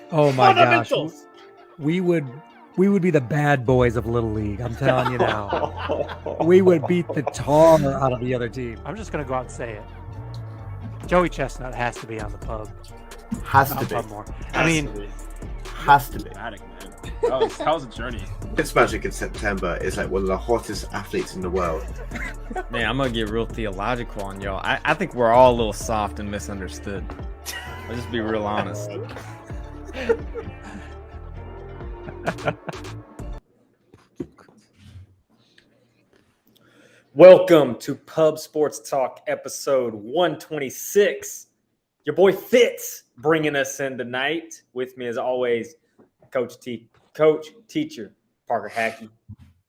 Oh my gosh. Fundamentals. We would be the bad boys of Little League. I'm telling you now. We would beat the tar out of the other team. I'm just gonna go out and say it. Joey Chestnut has to be on the pub. Has On to be. Pub more. I mean, Has to be. Dramatic, man. That was a journey. Fitzmagic in September is like one of the hottest athletes in the world. Man, I'm gonna get real theological on y'all. I think we're all a little soft and misunderstood. I'll just be real honest. Welcome to Pub Sports Talk, episode 126. Your boy Fitz bringing us in tonight. With me, as always, Coach, Teacher, Parker Hackey.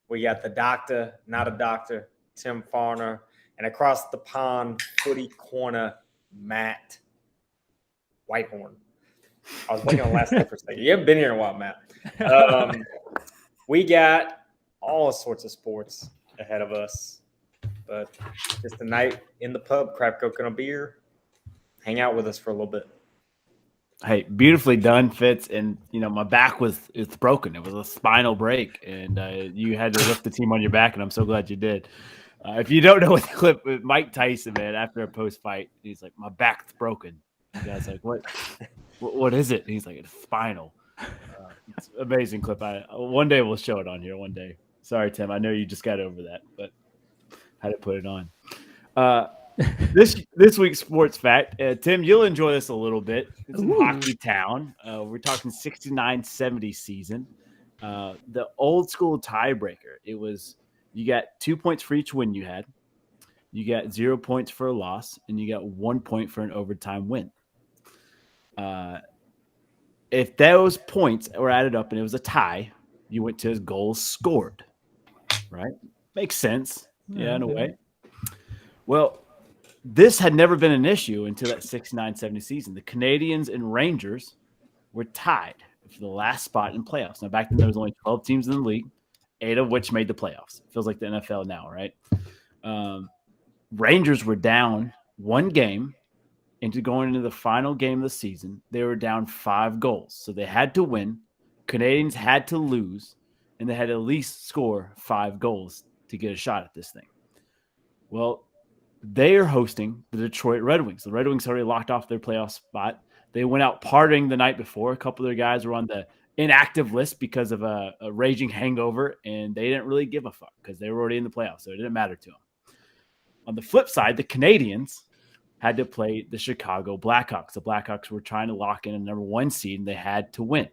We got the doctor, not a doctor, Tim Farner, and across the pond, footy corner, Matt Whitehorn. I was waiting on the last name for a second. You haven't been here in a while, Matt. We got all sorts of sports ahead of us, but just a night in the pub, crack open a beer, hang out with us for a little bit. Hey, beautifully done, Fitz. And my back it's broken. It was a spinal break, and you had to lift the team on your back, and I'm so glad you did. If you don't know what the clip with Mike Tyson, man, after a post fight, he's like, "My back's broken." The guy's like, "What is it?" And he's like, "It's spinal." It's an amazing clip. One day we'll show it on here. One day. Sorry, Tim. I know you just got over that, but had to put it on. This week's sports fact, Tim, you'll enjoy this a little bit. It's in Hockey Town. We're talking 69-70 season. The old school tiebreaker. It was you got 2 points for each win you had. You got 0 points for a loss, and you got 1 point for an overtime win. If those points were added up and it was a tie, you went to goals scored. Right? Makes sense. Yeah, in a way. Well, this had never been an issue until that 69-70 season. The Canadians and Rangers were tied for the last spot in playoffs. Now, back then, there was only 12 teams in the league, 8 of which made the playoffs. Feels like the NFL now, right? Rangers were down 1 game into going into the final game of the season. They were down 5 goals. So they had to win. Canadians had to lose, and they had to at least score 5 goals to get a shot at this thing. Well, they are hosting the Detroit Red Wings. The Red Wings already locked off their playoff spot. They went out partying the night before. A couple of their guys were on the inactive list because of a raging hangover, and they didn't really give a fuck because they were already in the playoffs, so it didn't matter to them. On the flip side, the Canadians had to play the Chicago Blackhawks. The Blackhawks were trying to lock in a number 1 seed, and they had to win.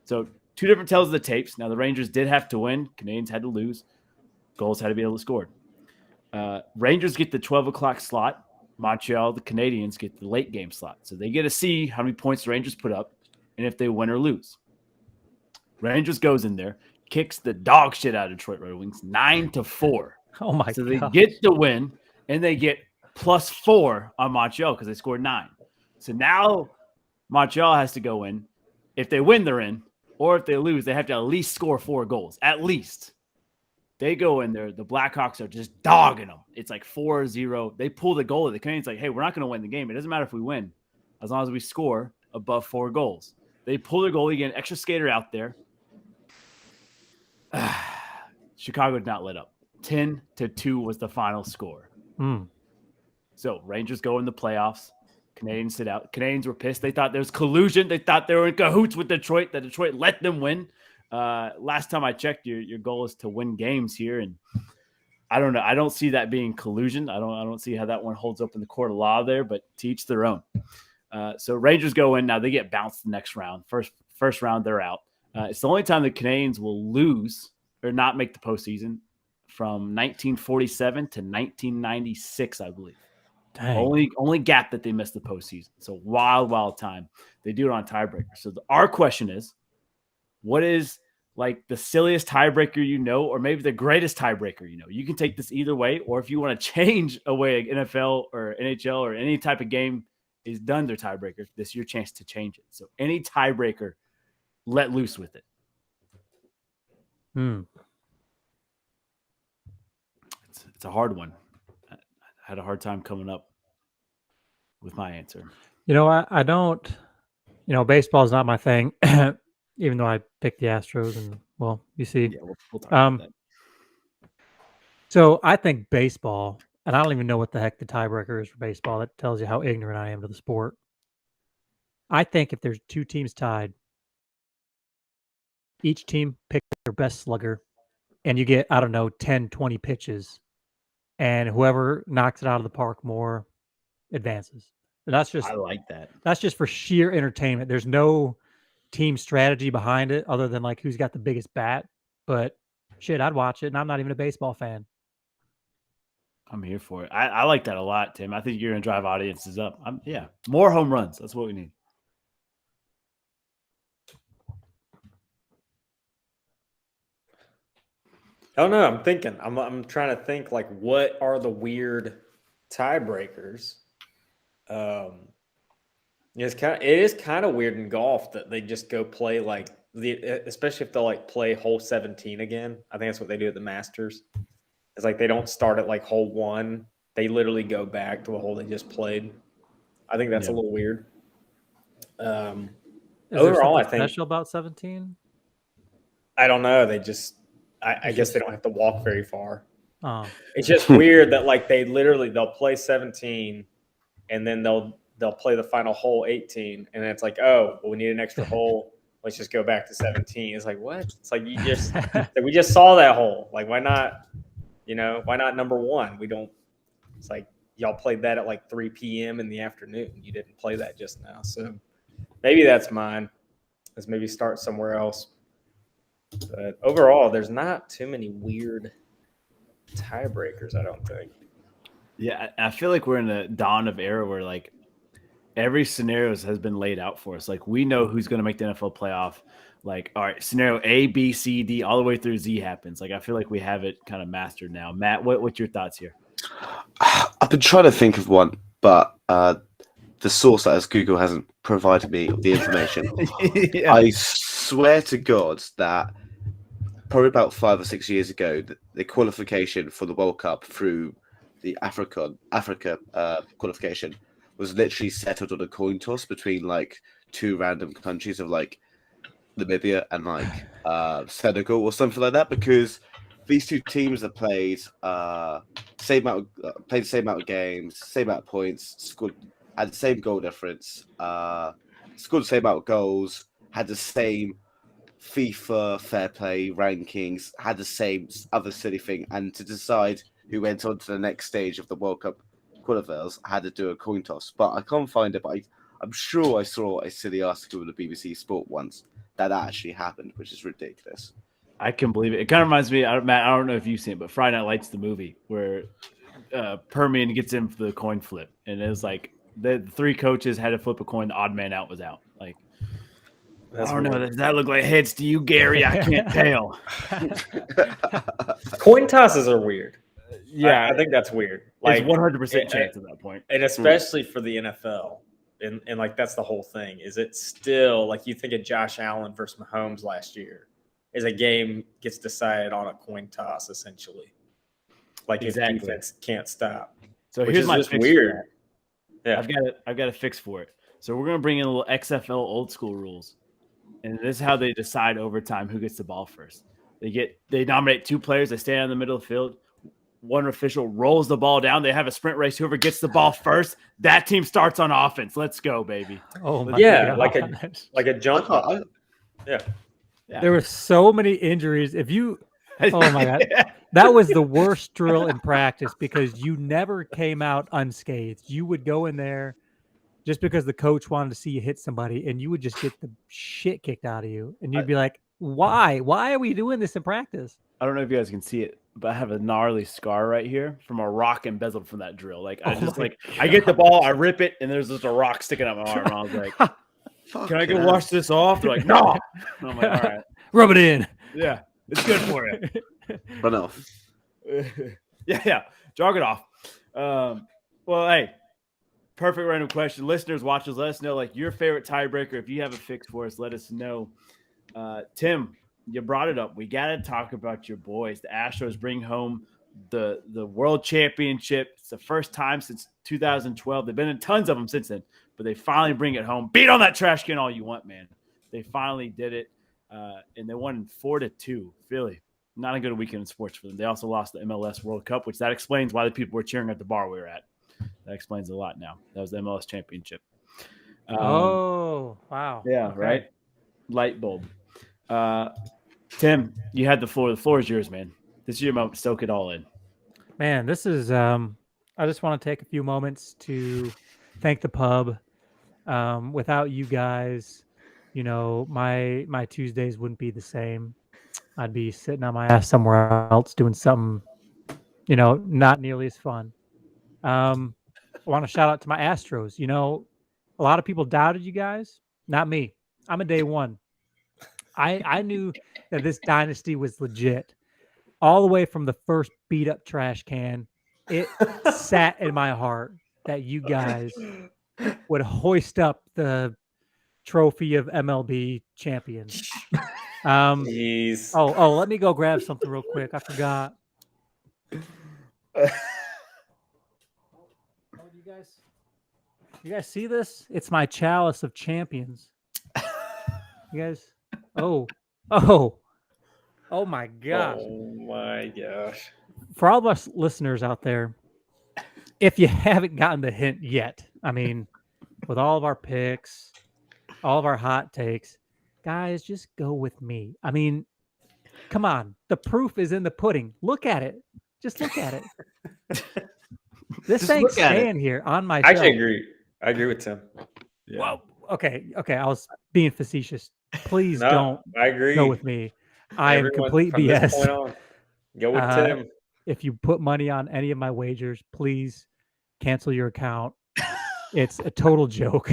So 2 different tells of the tapes. Now, the Rangers did have to win. Canadians had to lose. Goals had to be able to score. Rangers get the 12 o'clock slot. Montreal, the Canadians, get the late game slot. So they get to see how many points the Rangers put up and if they win or lose. Rangers goes in there, kicks the dog shit out of Detroit Red Wings, 9-4. Oh my god. So they get the win, and they get +4 on Montreal because they scored 9. So now Montreal has to go in. If they win, they're in. Or if they lose, they have to at least score 4 goals. At least. They go in there. The Blackhawks are just dogging them. It's like 4-0. They pull the goal. The Canadians like, hey, we're not going to win the game. It doesn't matter if we win as long as we score above 4 goals. They pull their goalie, get an extra skater out there. Chicago did not let up. 10-2 was the final score. So Rangers go in the playoffs. Canadians sit out. Canadians were pissed. They thought there was collusion. They thought they were in cahoots with Detroit, that Detroit let them win. Last time I checked, your goal is to win games here, and I don't know. I don't see that being collusion. I don't see how that one holds up in the court of law there, but to each their own. So Rangers go in. Now they get bounced the next round. First round, they're out. It's the only time the Canadians will lose or not make the postseason from 1947 to 1996, I believe. Dang. Only gap that they missed the postseason. So wild time. They do it on tiebreaker. So our question is, what is like the silliest tiebreaker or maybe the greatest tiebreaker you know? You can take this either way, or if you want to change a way NFL or NHL or any type of game is done their tiebreaker, this is your chance to change it. So any tiebreaker, let loose with it. It's a hard one. I had a hard time coming up with my answer. You know, I don't. You know, baseball is not my thing, even though I picked the Astros, and well, you see. Yeah, we'll talk about that. So I think baseball, and I don't even know what the heck the tiebreaker is for baseball. That tells you how ignorant I am to the sport. I think if there's two teams tied, each team picks their best slugger, and you get, I don't know, 10, 20 pitches, and whoever knocks it out of the park more advances. And that's just I like that. That's just for sheer entertainment. There's no team strategy behind it other than like who's got the biggest bat. But shit, I'd watch it, and I'm not even a baseball fan. I'm here for it. I like that a lot, Tim. I think you're going to drive audiences up. More home runs. That's what we need. I don't know. I'm thinking. I'm trying to think like what are the weird tiebreakers. It is kind of weird in golf that they just go play like especially if they'll like play hole 17 again. I think that's what they do at the Masters. It's like they don't start at like hole 1. They literally go back to a hole they just played. I think that's a little weird. Overall, I think special about 17. I don't know. They just I guess they don't have to walk very far. Oh. It's just weird that like they'll play 17 and then they'll play the final hole 18 and then it's like, oh, well, we need an extra hole. Let's just go back to 17. It's like, what? It's like we just saw that hole. Like, why not? Why not number 1? It's like y'all played that at like 3 p.m. in the afternoon. You didn't play that just now. So maybe that's mine. Let's maybe start somewhere else. But overall, there's not too many weird tiebreakers, I don't think. Yeah, I feel like we're in a dawn of era where like every scenario has been laid out for us. Like we know who's going to make the NFL playoff. Like, all right, scenario A, B, C, D, all the way through Z happens. Like I feel like we have it kind of mastered now. Matt, what's your thoughts here? I've been trying to think of one, but the source that is Google hasn't provided me with the information. Yeah. I swear to God that probably about 5 or 6 years ago, the qualification for the World Cup through the Africa qualification was literally settled on a coin toss between like 2 random countries of like Namibia and like Senegal or something like that, because these 2 teams have played the same amount of games, same amount of points, scored had the same goal difference, scored the same amount of goals, had the same FIFA fair play rankings, had the same other silly thing, and to decide who went on to the next stage of the World Cup qualifiers had to do a coin toss. But I can't find it, but I'm sure I saw a silly article in the BBC Sport once that actually happened, which is ridiculous. I can believe it. It kind of reminds me, Matt, I don't know if you've seen it, but Friday Night Lights, the movie, where Permian gets in for the coin flip. And it was like the 3 coaches had to flip a coin. The odd man out was out. Like, That's I don't know. weird. Does that look like heads to you, Gary? I can't tell. Coin tosses are weird. Yeah, I think that's weird. Like it's 100% chance at that point. and especially for the NFL. And like that's the whole thing. Is it still like you think of Josh Allen versus Mahomes last year? Is a game gets decided on a coin toss essentially. Like Exactly. if defense can't stop. So Which here's is my just fix for weird. that. Yeah. I've got a fix for it. So we're gonna bring in a little XFL old school rules, and this is how they decide overtime who gets the ball first. They nominate 2 players. They stand in the middle of the field. One official rolls the ball down. They have a sprint race. Whoever gets the ball first, that team starts on offense. Let's go, baby. Oh my Yeah, God. like a jump ball. Yeah. There were so many injuries. Oh my God. That was the worst drill in practice because you never came out unscathed. You would go in there just because the coach wanted to see you hit somebody, and you would just get the shit kicked out of you. And you'd be like, why? Why are we doing this in practice? I don't know if you guys can see it, but I have a gnarly scar right here from a rock embezzled from that drill. Like I I get the ball, I rip it, and there's just a rock sticking out my arm. And I was like, "Can I go wash this off?" They're like, "No." And I'm like, "All right, Rub it in. yeah, it's good for you." Run off. yeah, jog it off. Well, hey, perfect random question. Listeners, watchers, let us know like your favorite tiebreaker. If you have a fix for us, let us know. Tim, you brought it up. We got to talk about your boys. The Astros bring home the World Championship. It's the first time since 2012. They've been in tons of them since then, but they finally bring it home. Beat on that trash can all you want, man. They finally did it, and they won 4-2. Philly, not a good weekend in sports for them. They also lost the MLS World Cup, which that explains why the people were cheering at the bar we were at. That explains a lot now. That was the MLS Championship. Oh, wow. Yeah, Okay. right? Light bulb. Tim, you had the floor. The floor is yours, man. This is your moment to soak it all in. Man, this is I just want to take a few moments to thank the pub. Without you guys, you know, my Tuesdays wouldn't be the same. I'd be sitting on my ass somewhere else doing something, you know, not nearly as fun. I want to shout out to my Astros. You know, a lot of people doubted you guys. Not me. I'm a day one. I knew that this dynasty was legit. All the way from the first beat up trash can, it sat in my heart that you guys would hoist up the trophy of MLB champions. Jeez. Oh, let me go grab something real quick. I forgot. You guys see this? It's my chalice of champions. You guys, oh my gosh. Oh my gosh. For all of us listeners out there, if you haven't gotten the hint yet, I mean, with all of our picks, all of our hot takes, guys, just go with me. I mean, come on. The proof is in the pudding. Look at it. Just look at it. This Just thing's look at it. staying here on my I shelf. actually agree. I agree with Tim. Yeah. Whoa. Okay. I was being facetious. Please No, don't I agree. go with me. I am Everyone complete from this BS. point on, go with Tim. If you put money on any of my wagers, please cancel your account. It's a total joke.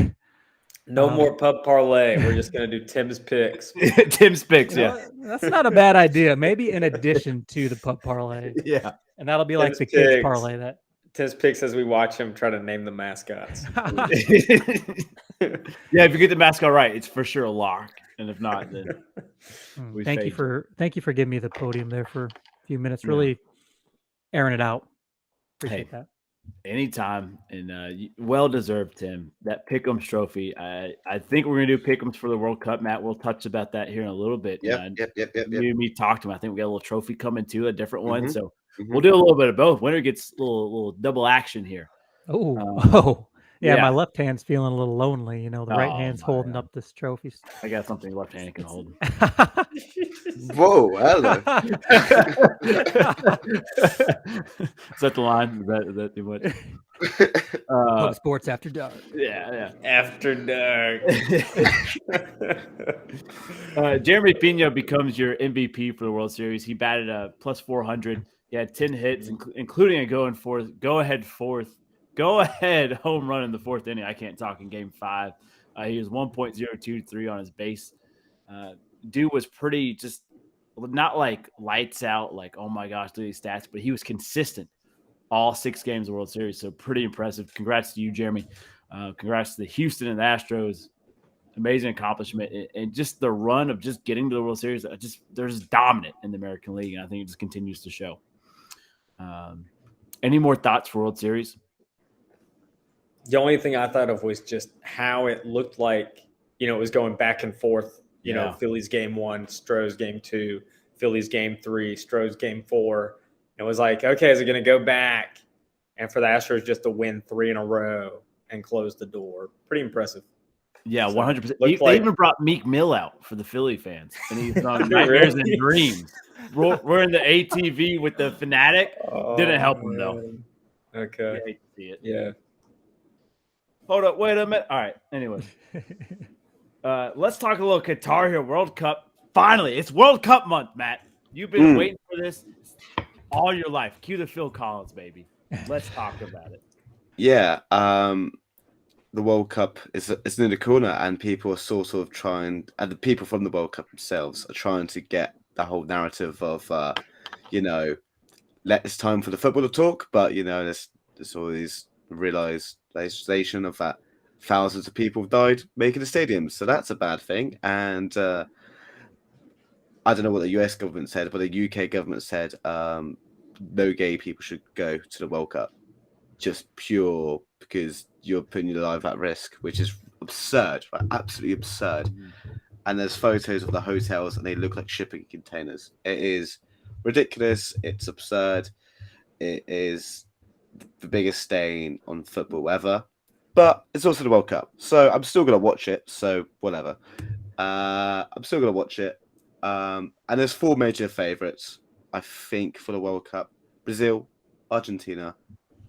No more pub parlay. We're just gonna do Tim's picks. Tim's picks, You know, that's not a bad idea. Maybe in addition to the pub parlay, yeah. and that'll be like Tim's the kids picks. parlay. That Tim's picks as we watch him try to name the mascots. Yeah, if you get the mascot right, it's for sure a lock. And if not, then we thank you fade. for giving me the podium there for a few minutes. Yeah. Really airing it out. Appreciate Hey. that. Anytime, and well deserved, Tim. That Pick'ems trophy. I think we're gonna do Pick'ems for the World Cup, Matt. We'll touch about that here in a little bit. Yep. You and me talked to him. I think we got a little trophy coming too, a different one. Mhm. So Mhm. we'll do a little bit of both. Winner gets a little double action here. Oh, yeah, yeah. my left hand's feeling a little lonely. You know, the right Oh, hand's my holding God. up this trophy. I got something left hand can hold. Whoa, hello. Is that the line? Is that too much? Pub Sports After Dark. Yeah. After dark. Jeremy Pena becomes your MVP for the World Series. He batted a plus 400. He had 10 hits, including a go ahead home run in the fourth inning. I can't talk in Game 5. He was 1.023 on his base. Dude was pretty just not like lights out, like, oh my gosh, look at these stats, but he was consistent all 6 games of the World Series. So pretty impressive. Congrats to you, Jeremy. Congrats to the Houston and the Astros. Amazing accomplishment. And just the run of just getting to the World Series, they're just dominant in the American League. And I think it just continues to show. Any more thoughts for World Series? The only thing I thought of was just how it looked like, you know, it was going back and forth. You know, Phillies game 1, Stros game 2, Phillies game 3, Stros game 4. It was like, okay, is it going to go back? And for the Astros just to win 3 in a row and close the door. Pretty impressive. Yeah, So, 100%. looked They like- even brought Meek Mill out for the Philly fans. And he's on Nightmares and Dreams. We're in the ATV with the Fanatic. Didn't help him, though. man. Okay. I hate to see it. Yeah. Hold up, wait a minute. All right. Anyway, let's talk a little Qatar here. World Cup. Finally, it's World Cup month, Matt. You've been waiting for this all your life. Cue the Phil Collins, baby. Let's talk about it. Yeah, the World Cup is in the corner, and people are sort of trying, and the people from the World Cup themselves are trying to get the whole narrative of, it's time for the football to talk, but there's always realization of that thousands of people have died making the stadiums, so that's a bad thing. And I don't know what the US government said, but the UK government said no gay people should go to the World Cup, just pure because you're putting your life at risk, which is absurd, right? Absolutely absurd. And there's photos of the hotels, and they look like shipping containers. It is ridiculous. It's absurd. It is the biggest stain on football ever. But it's also the World Cup, so I'm still gonna watch it. So whatever. I'm still gonna watch it. And there's 4 major favourites, I think, for the World Cup: Brazil, Argentina,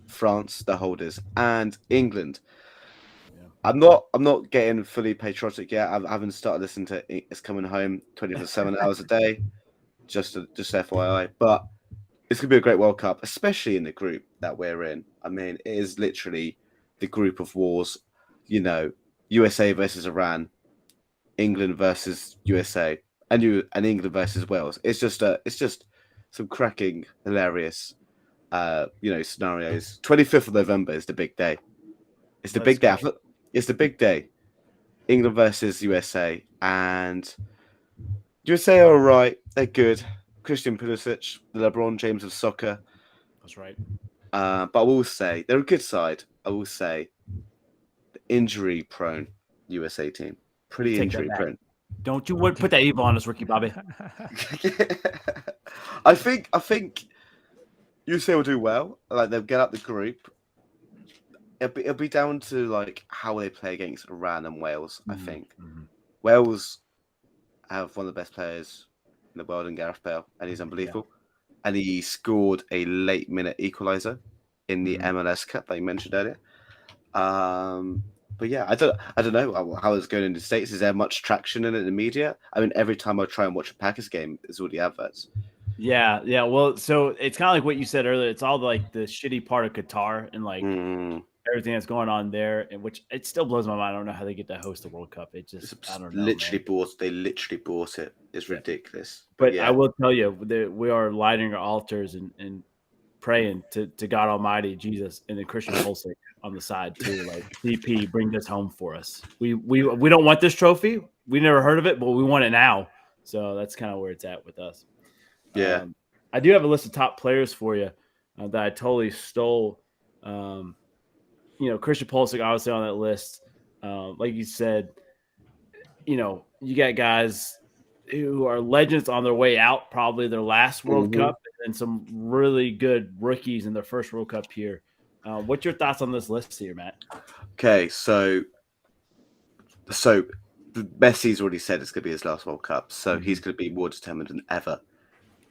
France, the holders, and England. I'm not getting fully patriotic yet. I haven't started listening to It's Coming Home 24/7 hours a day. Just FYI, but it's gonna be a great World Cup, especially in the group that we're in. I mean, it is literally the group of wars. You know, USA versus Iran, England versus USA, and England versus Wales. It's just some cracking, hilarious, scenarios. 25th of November is the big day. It's the big day. It's the big day. England versus USA, and USA are all right. They're good. Christian Pulisic, the LeBron James of soccer. That's right. But I will say they're a good side. I will say the injury-prone USA team. Pretty injury-prone. Don't you put that evil on us, Ricky Bobby. I think USA will do well. Like they'll get up the group. It'll be down to like how they play against Iran and Wales. I think Wales have one of the best players in the world in Gareth Bale, and he's unbelievable. And he scored a late minute equaliser in the MLS Cup that you mentioned earlier. But yeah, I don't know how it's going in the States. Is there much traction in it in the media? I mean, every time I try and watch a Packers game, there's all the adverts. Yeah. Well, so it's kind of like what you said earlier. It's all like the shitty part of Qatar and like everything that's going on there, and which it still blows my mind. I don't know how they get to host the World Cup. It just I don't know. They literally bought it. It's ridiculous. But yeah. I will tell you, we are lighting our altars and praying to God Almighty, Jesus, and then Christian Pulisic on the side too. Like DP, bring this home for us. We don't want this trophy. We never heard of it, but we want it now. So that's kind of where it's at with us. Yeah. I do have a list of top players for you that I totally stole. Christian Pulisic obviously on that list. Like you said, you got guys who are legends on their way out, probably their last World Cup, and some really good rookies in their first World Cup here. What's your thoughts on this list here, Matt? Okay, so Messi's already said it's going to be his last World Cup, so he's going to be more determined than ever.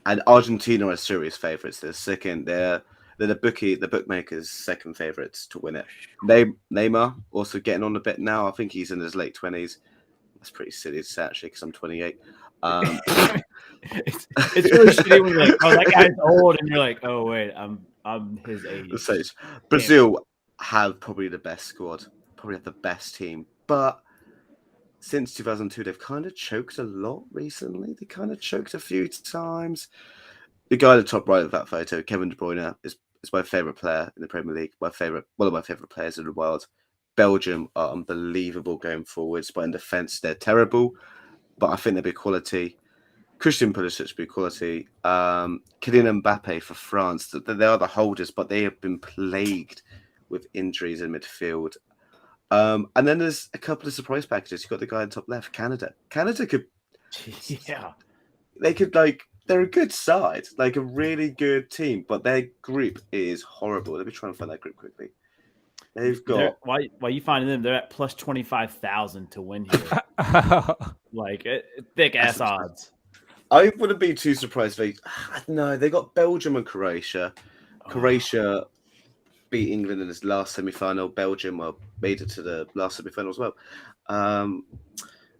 And Argentina are serious favourites. They're second. They're the bookmakers' second favourites to win it. Neymar also getting on a bit now. I think he's in his late 20s. That's pretty silly to say, actually, because I'm 28. It's really shitty when you're like, oh, that guy's old, and you're like, oh wait, I'm his age. Brazil have probably the best squad, probably have the best team, but since 2002, they've kind of choked a lot recently. They kind of choked a few times. The guy at the top right of that photo, Kevin De Bruyne, is my favourite player in the Premier League. One of my favourite players in the world. Belgium are unbelievable going forwards, but in defence they're terrible. But I think they'll be quality. Christian Pulisic will be quality. Kylian Mbappe for France. They are the holders, but they have been plagued with injuries in midfield. And then there's a couple of surprise packages. You've got the guy on top left, Canada. Canada could, they're a good side, like a really good team, but their group is horrible. Let me try and find that group quickly. They've got why you finding them? They're at plus 25,000 to win here, like thick ass odds. I wouldn't be too surprised. No, they got Belgium and Croatia. Croatia beat England in his last semi-final. Belgium made it to the last semi-final as well.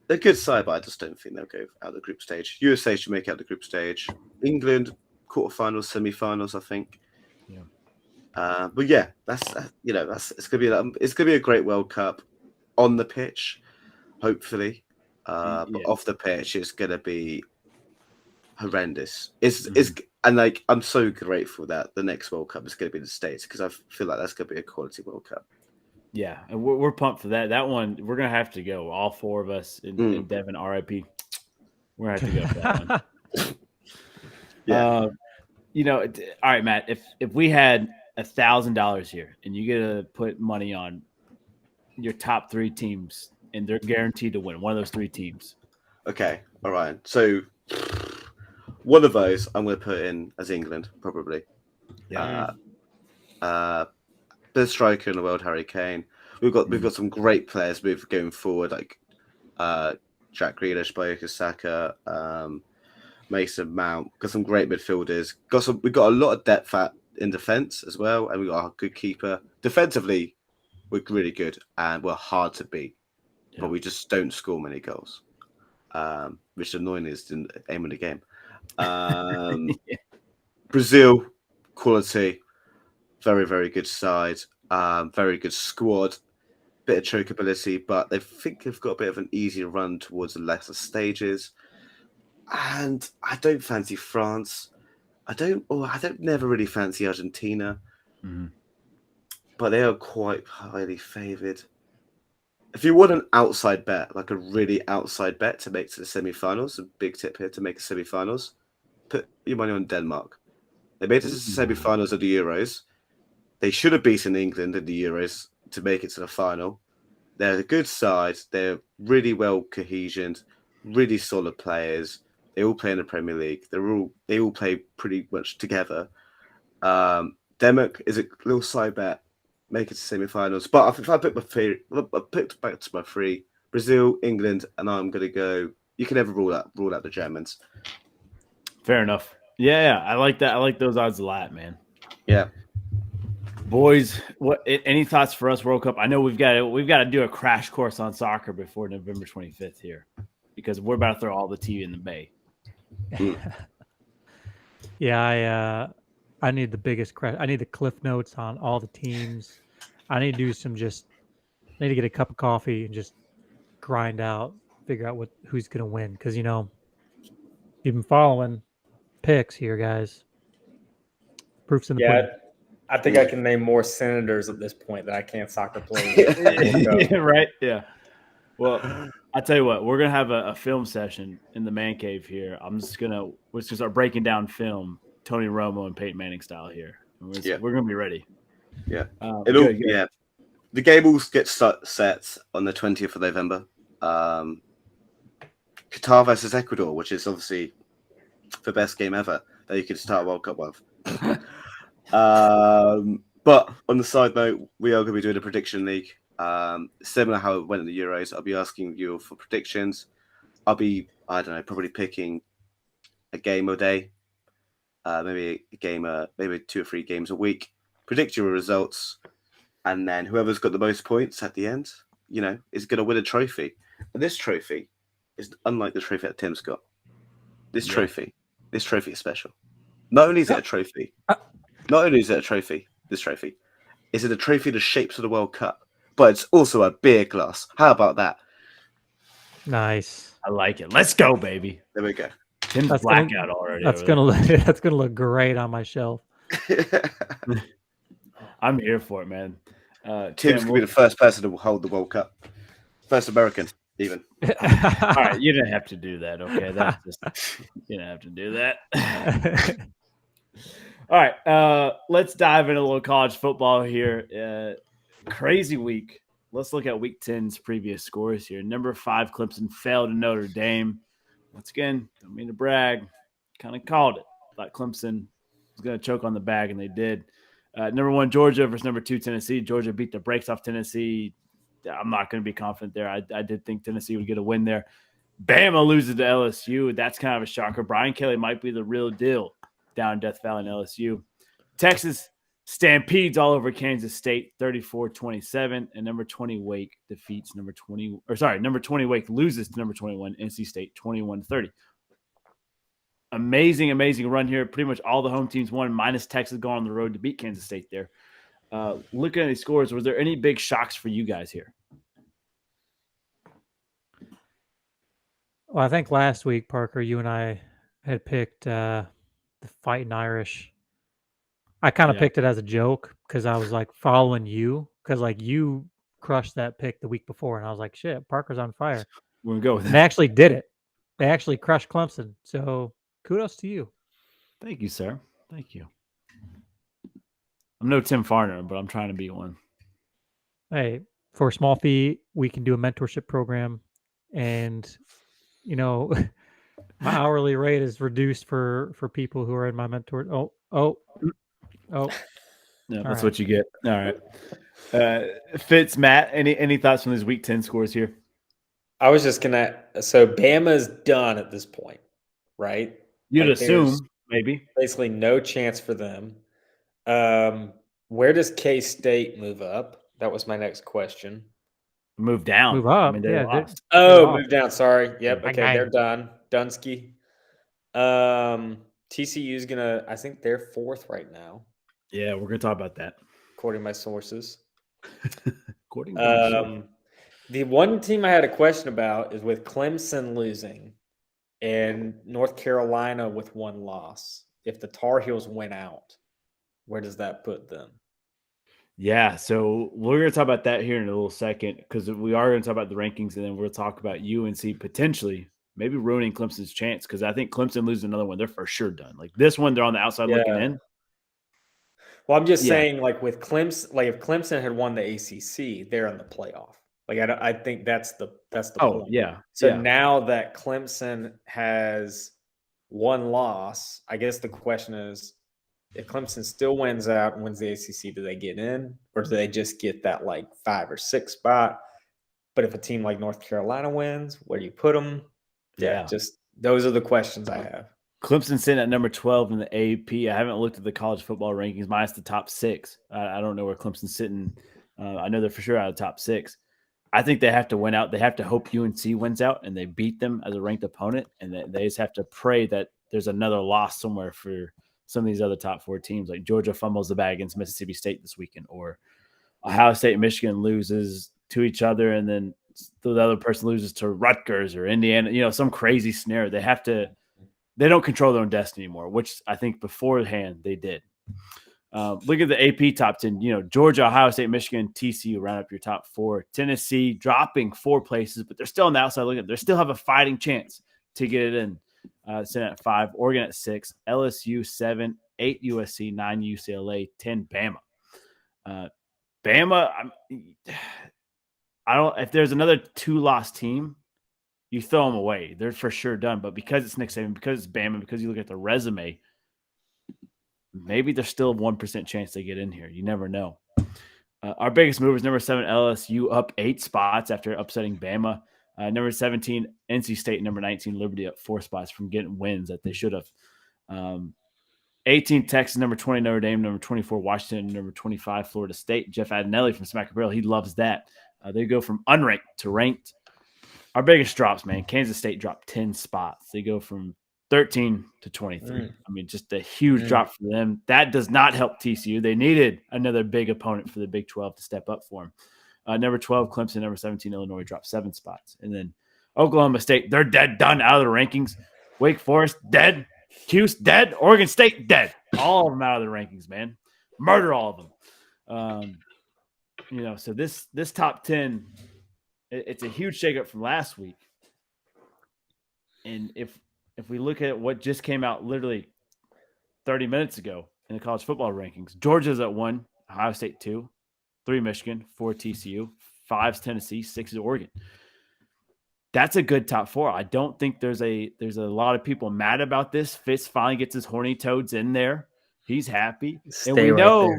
They're a good side, but I just don't think they'll go out of the group stage. USA should make out the group stage. England, quarterfinals, semi-finals, I think. Yeah. But yeah, it's gonna be a great World Cup on the pitch, hopefully. But off the pitch, it's gonna be horrendous. And like, I'm so grateful that the next World Cup is going to be in the States, because I feel like that's going to be a quality World Cup. Yeah, and we're pumped for that. That one, we're going to have to go. All 4 of us in Devin, RIP. We're going to have to go for that one. All right, Matt. If we had $1,000 here, and you get to put money on your top 3 teams, and they're guaranteed to win one of those 3 teams. Okay, all right. So one of those I'm going to put in as England, probably. Yeah. Best striker in the world, Harry Kane. We've got some great players going forward, like Jack Grealish, Bukayo Saka, Mason Mount. Got some great midfielders. We've got a lot of depth in defence as well, and we got a good keeper. Defensively, we're really good and we're hard to beat, but we just don't score many goals, which annoying is the aim of the game. Brazil, quality, very, very good side, very good squad, bit of choke ability, but they think they've got a bit of an easier run towards the lesser stages. And I don't fancy France. I don't never really fancy Argentina, but they are quite highly favoured. If you want an outside bet, like a really outside bet to make to the semi-finals, a big tip here to make the semi-finals, put your money on Denmark. They made it to the semi-finals of the Euros. They should have beaten England in the Euros to make it to the final. They're a good side. They're really well cohesioned, really solid players. They all play in the Premier League. They all play pretty much together. Denmark is a little side bet, make it to semi-finals. But if I pick I picked back to my 3: Brazil, England, and I'm going to go. You can never rule out the Germans. Fair enough. Yeah, I like that. I like those odds a lot, man. Yeah. Boys, any thoughts for us World Cup? I know we've got to do a crash course on soccer before November 25th here, because we're about to throw all the TV in the bay. Yeah, I need the biggest crash. I need the cliff notes on all the teams. I need to do I need to get a cup of coffee and just grind out, figure out who's going to win. Because, you've been following picks here, guys. Proof's in the pudding. I think I can name more senators at this point than I can soccer players. Yeah, right? Yeah. Well, I tell you what, we're gonna have a film session in the man cave here. We're just gonna start breaking down film, Tony Romo and Peyton Manning style here. We're gonna be ready. Yeah. Good. Yeah. The game will get set on the 20th of November. Qatar versus Ecuador, which is obviously the best game ever that you could start a World Cup with. But on the side note, we are going to be doing a prediction league. Similar how it went in the Euros. I'll be asking you for predictions. I'll be, probably picking a game a day, maybe a game, maybe 2 or 3 games a week. Predict your results, and then whoever's got the most points at the end, is going to win a trophy. And this trophy is unlike the trophy that Tim's got. This trophy is special. Not only is it a trophy, this trophy is it a trophy the shapes of the World Cup, but it's also a beer glass. How about that? Nice. I like it. Let's go, baby. There we go. Tim's blackout already. That's gonna look great on my shelf. I'm here for it, man. Tim's gonna be the first person to hold the World Cup. First American, even. All right, you didn't have to do that. Okay, that's just you didn't have to do that. All right, let's dive into a little college football here. Crazy week. Let's look at Week 10's previous scores here. Number 5, Clemson fell to Notre Dame. Once again, don't mean to brag. Kind of called it. Thought Clemson was going to choke on the bag, and they did. Number 1, Georgia versus number 2, Tennessee. Georgia beat the brakes off Tennessee. I'm not going to be confident there. I did think Tennessee would get a win there. Bama loses to LSU. That's kind of a shocker. Brian Kelly might be the real deal down in Death Valley and LSU. Texas stampedes all over Kansas State, 34-27, and number 20 Wake defeats number 20 Wake loses to number 21 NC State, 21-30. Amazing run here. Pretty much all the home teams won, minus Texas going on the road to beat Kansas State there. Looking at these scores, was there any big shocks for you guys here? Well, I think last week, Parker, you and I had picked the Fighting Irish. I kind of picked it as a joke because I was like following you because like you crushed that pick the week before, and I was like, "Shit, Parker's on fire." We're gonna go with And that. they actually did it. They actually crushed Clemson. So kudos to you. Thank you, sir. Thank you. I'm no Tim Farner, but I'm trying to be one. Hey, for a small fee, we can do a mentorship program, and my hourly rate is reduced for people who are in my mentor. Oh. Yeah, that's right. what you get. All right. Fitz, Matt, any thoughts from these Week 10 scores here? I was just so Bama's done at this point, right? You'd Like, there's assume, maybe. basically no chance for them. Where does K-State move up? That was my next question. Move down. Move up. They Yeah, lost. Oh, off. move down. Sorry. Yep. Bang, Okay, bang. they're done. Dunsky. TCU's gonna. I think they're 4th right now, Yeah, we're gonna talk about that. according to my sources. According to The one team I had a question about is with Clemson losing and North Carolina with 1 loss. If the Tar Heels win out, where does that put them? Yeah, so we're going to talk about that here in a little second because we are going to talk about the rankings, and then we'll talk about UNC potentially maybe ruining Clemson's chance because I think Clemson loses another one, they're for sure done. Like this one, they're on the outside looking in. Well, I'm just saying, like with Clemson, like if Clemson had won the ACC, they're in the playoff. Like I think that's the point. Yeah. So now that Clemson has 1 loss, I guess the question is, if Clemson still wins out and wins the ACC, do they get in, or do they just get that like 5 or 6 spot? But if a team like North Carolina wins, where do you put them? Yeah, just those are the questions I have. Clemson sitting at number 12 in the AP. I haven't looked at the college football rankings minus the top 6. I don't know where Clemson's sitting. I know they're for sure out of the top 6. I think they have to win out. They have to hope UNC wins out and they beat them as a ranked opponent. And they just have to pray that there's another loss somewhere for some of these other top 4 teams. Like Georgia fumbles the bag against Mississippi State this weekend, or Ohio State and Michigan loses to each other. And then the other person loses to Rutgers or Indiana, some crazy scenario. They don't control their own destiny anymore, which I think beforehand they did. Look at the AP top 10. Georgia, Ohio State, Michigan, TCU round up your top 4. Tennessee dropping 4 places, but they're still on the outside looking. They still have a fighting chance to get it in. Sitting at 5, Oregon at 6, LSU 7, 8 USC, 9 UCLA, 10 Bama. Bama, I don't. If there's another 2-loss team, you throw them away. They're for sure done. But because it's Nick Saban, because it's Bama, because you look at the resume, maybe there's still a 1% chance they get in here. You never know. Our biggest move is number 7, LSU, up 8 spots after upsetting Bama. Number 17, NC State. Number 19, Liberty, up 4 spots from getting wins that they should have. 18, Texas. Number 20, Notre Dame. Number 24, Washington. Number 25, Florida State. Jeff Adnelli from Smack Barrel, he loves that. They go from unranked to ranked. Our biggest drops, man. Kansas State dropped 10 spots. They go from 13 to 23. I mean, just a huge drop for them. That does not help TCU. They needed another big opponent for the Big 12 to step up for them. Number 12, Clemson. Number 17, Illinois, dropped 7 spots. And then Oklahoma State, they're dead, done, out of the rankings. Wake Forest, dead. Cuse, dead. Oregon State, dead. All of them out of the rankings, man. Murder all of them. So this top 10, it's a huge shakeup from last week. And if we look at what just came out literally 30 minutes ago in the college football rankings, Georgia's at 1, Ohio State 2, 3 Michigan, 4 TCU, 5 Tennessee, 6 Oregon. That's a good top 4. I don't think there's a lot of people mad about this. Fitz finally gets his horny toads in there. He's happy. And we know,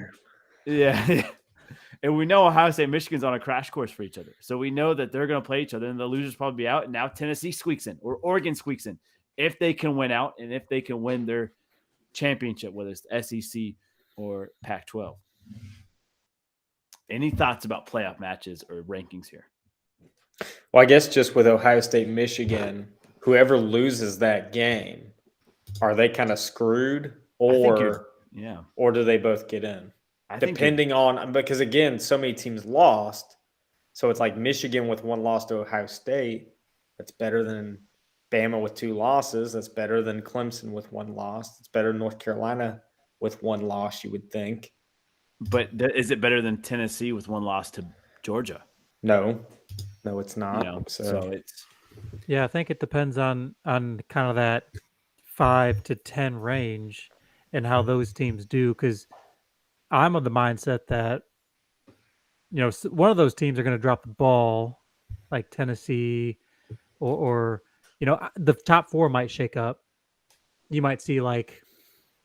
and we know Ohio State and Michigan's on a crash course for each other. So we know that they're going to play each other and the losers probably be out. And now Tennessee squeaks in, or Oregon squeaks in, if they can win out and if they can win their championship, whether it's the SEC or Pac-12. Any thoughts about playoff matches or rankings here? Well, I guess just with Ohio State, Michigan, whoever loses that game, are they kind of screwed, or do they both get in? Depending on, because again, so many teams lost. So it's like Michigan with 1 loss to Ohio State. That's better than Bama with 2 losses. That's better than Clemson with 1 loss. It's better than North Carolina with 1 loss, you would think. But is it better than Tennessee with 1 loss to Georgia? No, it's not. So it's. Yeah, I think it depends on kind of that 5 to 10 range. and how those teams do. Because I'm of the mindset that one of those teams are going to drop the ball, like Tennessee, or the top 4 might shake up. You might see like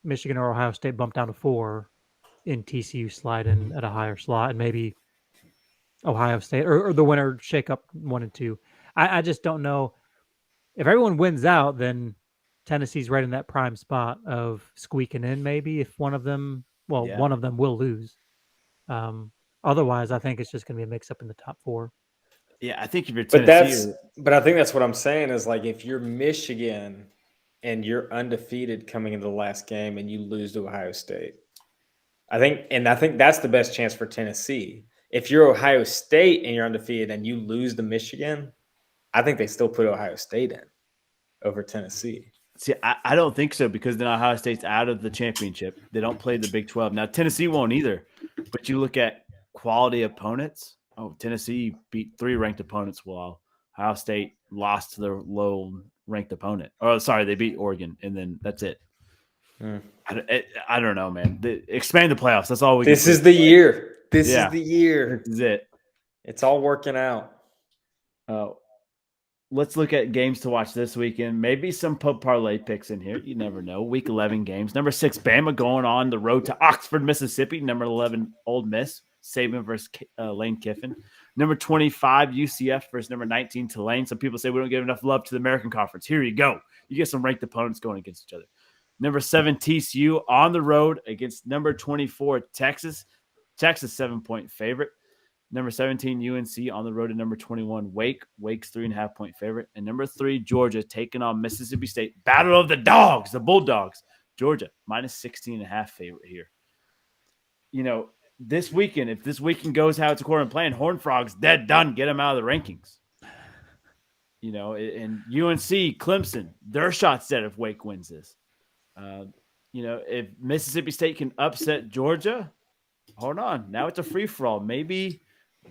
Michigan or Ohio State bump down to 4, in TCU slide in at a higher slot, and maybe Ohio State or the winner shake up 1 and 2. I just don't know. If everyone wins out, then Tennessee's right in that prime spot of squeaking in. Maybe if one of them will lose. Otherwise, I think it's just going to be a mix-up in the top 4. Yeah, I think if you're But Tennessee, but I think that's what I'm saying is like if you're Michigan and you're undefeated coming into the last game and you lose to Ohio State, I think that's the best chance for Tennessee. If you're Ohio State and you're undefeated and you lose to Michigan, I think they still put Ohio State in over Tennessee. see, I don't think so because then Ohio State's out of the championship. They don't play the Big 12. Now, Tennessee won't either. But you look at quality opponents. Oh, Tennessee beat 3 ranked opponents while Ohio State lost to their low-ranked opponent. Oh, sorry, they beat Oregon, and then that's it. I don't know, man. Expand the playoffs. That's all we can do. This is the year. This is the year. This is it. It's all working out. Let's look at games to watch this weekend. Maybe some pub parlay picks in here. You never know. Week 11 games. Number 6, Bama going on the road to Oxford, Mississippi. Number 11, Ole Miss. Saban versus Lane Kiffin. Number 25, UCF versus number 19, Tulane. Some people say we don't give enough love to the American Conference. Here you go. You get some ranked opponents going against each other. Number 7, TCU on the road against number 24, Texas. Texas 7-point favorite. Number 17, UNC on the road to number 21, Wake. Wake's 3.5-point favorite. And number 3, Georgia taking on Mississippi State. Battle of the Dogs, the Bulldogs. Georgia, minus 16.5 favorite here. This weekend, if this weekend goes how it's according to plan, Horned Frogs dead done. Get them out of the rankings. And UNC, Clemson, their shot's dead if Wake wins this. If Mississippi State can upset Georgia, hold on. Now it's a free-for-all. Maybe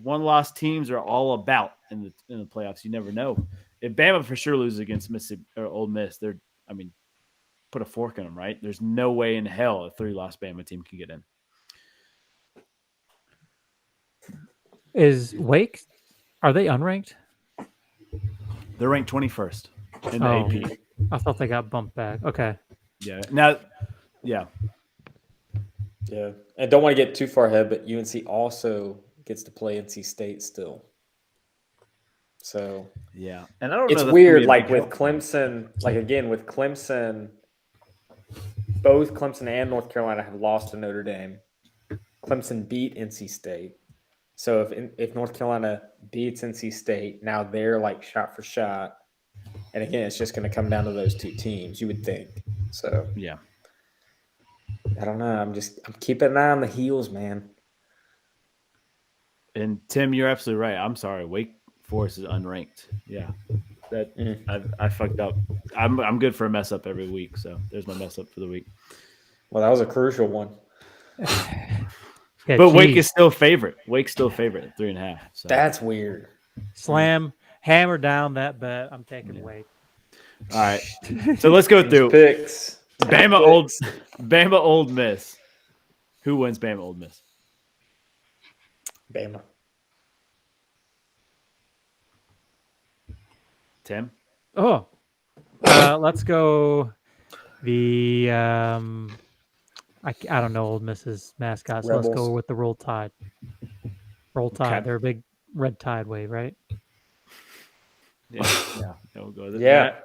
one-loss teams are all about in the playoffs. You never know. If Bama for sure loses against Mississippi or Ole Miss, put a fork in them, right? There's no way in hell a 3-loss Bama team can get in. Is Wake? Are they unranked? They're ranked 21st in the AP. I thought they got bumped back. Okay. Yeah. Now, yeah. Yeah. And don't want to get too far ahead, but UNC also gets to play NC State still. So yeah. And I don't know. It's weird, like with Clemson, with Clemson, both Clemson and North Carolina have lost to Notre Dame. Clemson beat NC State. So if North Carolina beats NC State, now they're like shot for shot. And again, it's just going to come down to those 2 teams, you would think. So yeah, I don't know. I'm keeping an eye on the heels, man. And Tim, you're absolutely right. I'm sorry, Wake Forest is unranked. Yeah, that I fucked up. I'm good for a mess up every week. So there's my mess up for the week. Well, that was a crucial one. Yeah, but Wake is still favorite. Wake's still favorite at 3.5. So. That's weird. Slam, hammer down that bet. I'm taking Wake. All right. So let's go through picks. Bama Old Miss. Who wins Bama Old Miss? Bama. Tim? Oh. Let's go the I don't know Old Miss's mascot, so Rebels. let's go with the Roll Tide. Roll Tide. Okay. They're a big red tide wave, right? Yeah. We'll go with it. Yeah.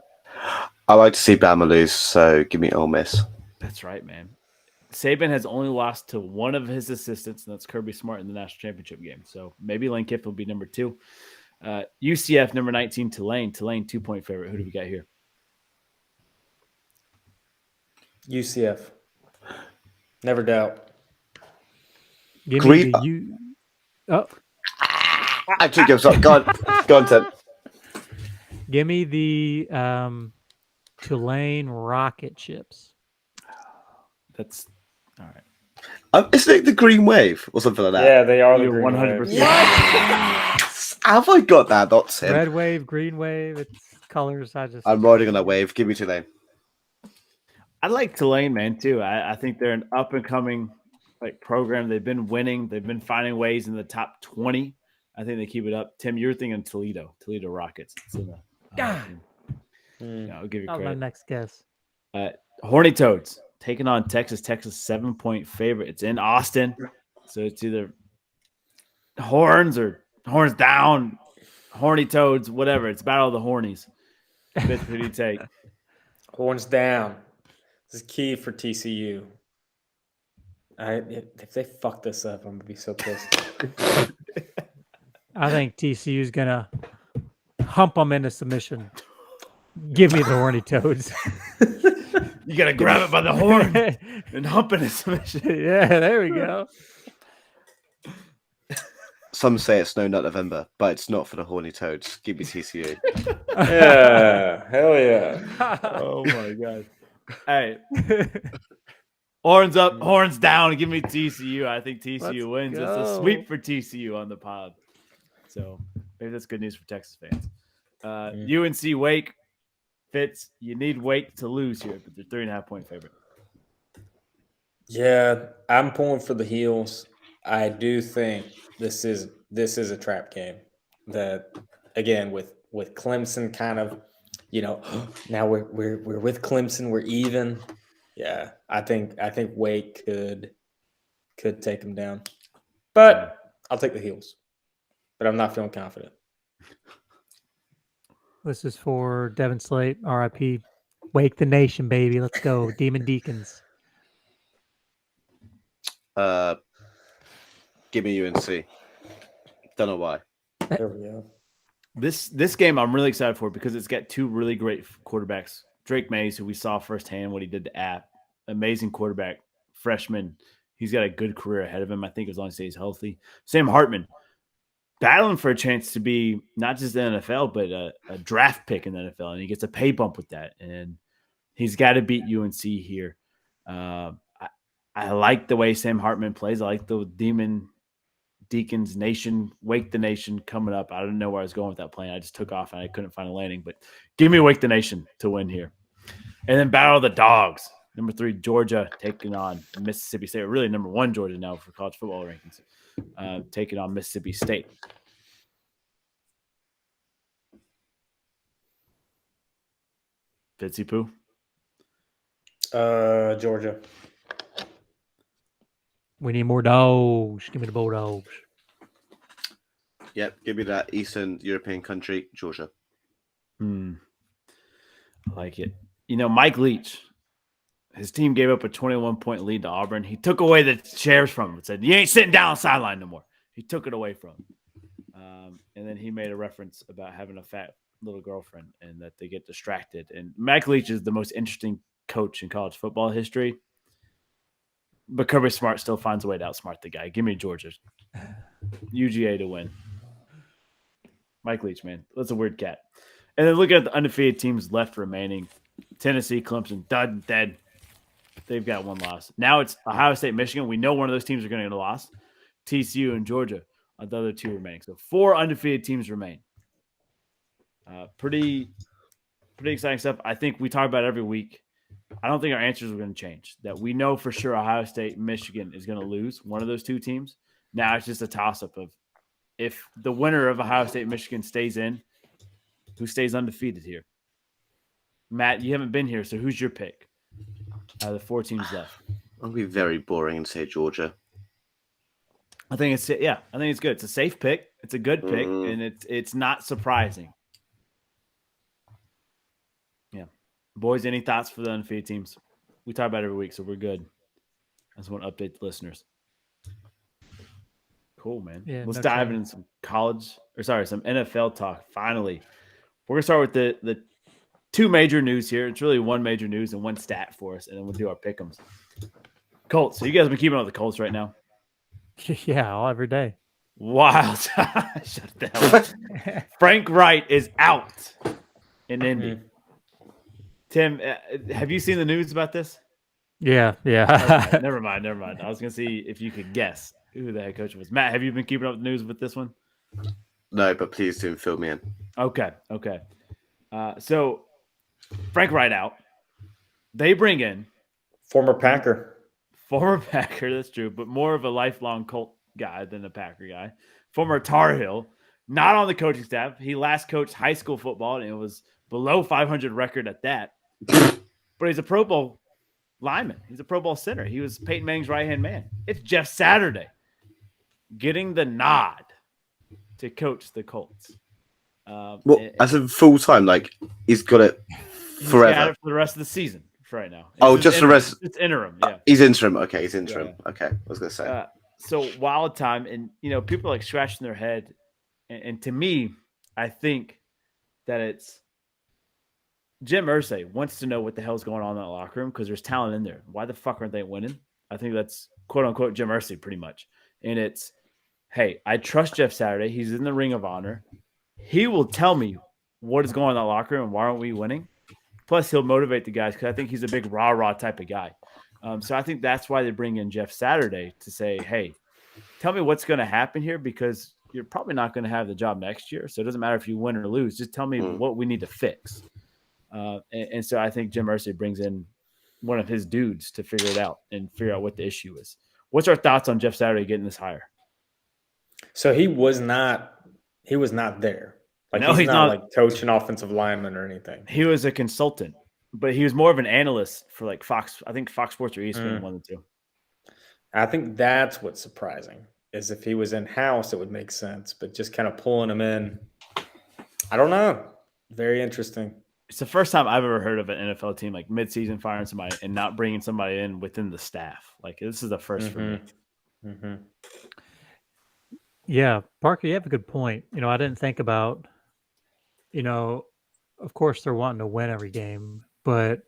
I like to see Bama lose, so give me Ole Miss. That's right, man. Saban has only lost to one of his assistants, and that's Kirby Smart in the national championship game. So maybe Lane Kiffin will be number 2. UCF, number 19, Tulane. Tulane, 2-point favorite. Who do we got here? UCF. Never doubt. Give me the Actually, go on, Tim. Give me the Tulane Rocket Ships. That's all right. Isn't it the Green Wave or something like that? Yeah, they are. You're 100%. Yes! Have I got that? Not Tim. Red wave, green wave. It's colors. I'm riding on that wave. Give me Tulane. I like Tulane, man, too. I think they're an up and coming program. They've been winning. They've been finding ways in the top 20. I think they keep it up. Tim, you're thinking Toledo Rockets. It's in the, I'll give you That was my credit. next guess. Horny Toads taking on Texas. Texas 7-point favorite. It's in Austin, so it's either horns or horns down, Horny Toads, whatever. It's Battle of the Hornies. Fitz, who do you take? Horns down. This is key for TCU. If they fuck this up, I'm gonna be so pissed. I think TCU is gonna hump them into submission. Give me the Horny Toads. You gotta grab it by the horn and hump it in submission. Yeah, there we go. Some say it's No Nut November, but it's not for the horny toads. Give me TCU. Yeah, hell yeah. Oh my god! Hey, horns up, horns down. Give me TCU. I think TCU Let's wins. go. It's a sweep for TCU on the pod. So maybe that's good news for Texas fans. UNC Wake. Fitz, you need Wake to lose here, but they're 3.5-point favorite. Yeah, I'm pulling for the heels. I do think this is a trap game. That again with Clemson kind of, now we're with Clemson, we're even. Yeah, I think Wake could take them down, but I'll take the heels. But I'm not feeling confident. This is for Devin Slate, RIP. Wake the nation, baby. Let's go. Demon Deacons. Give me UNC. Don't know why. There we go. This game I'm really excited for because it's got two really great quarterbacks. Drake Mays, who we saw firsthand what he did to App, amazing quarterback, freshman. He's got a good career ahead of him, I think, as long as he stays healthy. Sam Hartman, battling for a chance to be not just the NFL, but a draft pick in the NFL, and he gets a pay bump with that. And he's got to beat UNC here. I like the way Sam Hartman plays. I like the Deacons Nation, Wake the Nation coming up. I don't know where I was going with that plan. I just took off and I couldn't find a landing. But give me Wake the Nation to win here. And then Battle of the Dogs. Number 3, Georgia taking on Mississippi State. Really number 1 Georgia now for college football rankings. Taking on Mississippi State. Fitzy Poo? Georgia. We need more dogs. Give me the Bulldogs. Yep, give me that Eastern European country, Georgia. I like it. Mike Leach, his team gave up a 21-point lead to Auburn. He took away the chairs from him and said, "You ain't sitting down on the sideline no more." He took it away from him. And then he made a reference about having a fat little girlfriend and that they get distracted. And Mike Leach is the most interesting coach in college football history. But Kirby Smart still finds a way to outsmart the guy. Give me Georgia. UGA to win. Mike Leach, man. That's a weird cat. And then looking at the undefeated teams left remaining. Tennessee, Clemson, dead. They've got one loss. Now it's Ohio State, Michigan. We know one of those teams are going to get a loss. TCU and Georgia are the other 2 remaining. So 4 undefeated teams remain. Pretty exciting stuff. I think we talk about it every week. I don't think our answers are going to change. That we know for sure Ohio State, Michigan is going to lose one of those 2 teams. Now it's just a toss-up of if the winner of Ohio State, Michigan stays in, who stays undefeated here? Matt, you haven't been here, so who's your pick out of the 4 teams left? I'll be very boring and say Georgia. I think it's good. It's a safe pick. It's a good pick, and it's not surprising. Yeah. Boys, any thoughts for the undefeated teams? We talk about it every week, so we're good. I just want to update the listeners. Cool, man. Yeah, Let's no dive trouble. into some NFL talk. Finally, we're gonna start with the 2 major news here. It's really 1 major news and 1 stat for us, and then we'll do our pick'ems. Colts. So you guys have been keeping up with the Colts right now? Yeah, all every day. Wild. Shut the hell up. Frank Wright is out in Indy. Tim, have you seen the news about this? Yeah. Okay, never mind. I was gonna see if you could guess who the head coach was. Matt, have you been keeping up with the news with this one? No, but please do fill me in. Okay. So Frank Wright out. They bring in Former Packer. Former Packer, that's true, but more of a lifelong Colt guy than a Packer guy. Former Tar Heel, not on the coaching staff. He last coached high school football, and it was below 500 record at that. But he's a Pro Bowl lineman. He's a Pro Bowl center. He was Peyton Manning's right-hand man. It's Jeff Saturday getting the nod to coach the Colts. Well, as a full time, like he's got it He's forever. got it for the rest of the season for right now. Oh, just the rest. It's interim, yeah. He's interim. Okay, he's interim. Okay, I was gonna say. So wild time, and people are like scratching their head, and to me, I think that it's Jim Irsay wants to know what the hell's going on in that locker room because there's talent in there. Why the fuck aren't they winning? I think that's quote unquote Jim Irsay pretty much, and it's, hey, I trust Jeff Saturday. He's in the Ring of Honor. He will tell me what is going on in that locker room and why aren't we winning. Plus, he'll motivate the guys because I think he's a big rah-rah type of guy. So I think that's why they bring in Jeff Saturday to say, hey, tell me what's going to happen here because you're probably not going to have the job next year. So it doesn't matter if you win or lose. Just tell me what we need to fix. And so I think Jim Irsay brings in one of his dudes to figure it out and figure out what the issue is. What's our thoughts on Jeff Saturday getting this hire? So he was not there. Like No, he's he's not not. like coaching offensive lineman or anything. He was a consultant, but he was more of an analyst for like Fox. I think Fox Sports or ESPN, one of the two. I think that's what's surprising is if he was in house, it would make sense, but just kind of pulling him in. I don't know. Very interesting. It's the first time I've ever heard of an NFL team like midseason firing somebody and not bringing somebody in within the staff. Like this is the 1st for me. Mm-hmm. Yeah, Parker, you have a good point. I didn't think about, of course they're wanting to win every game, but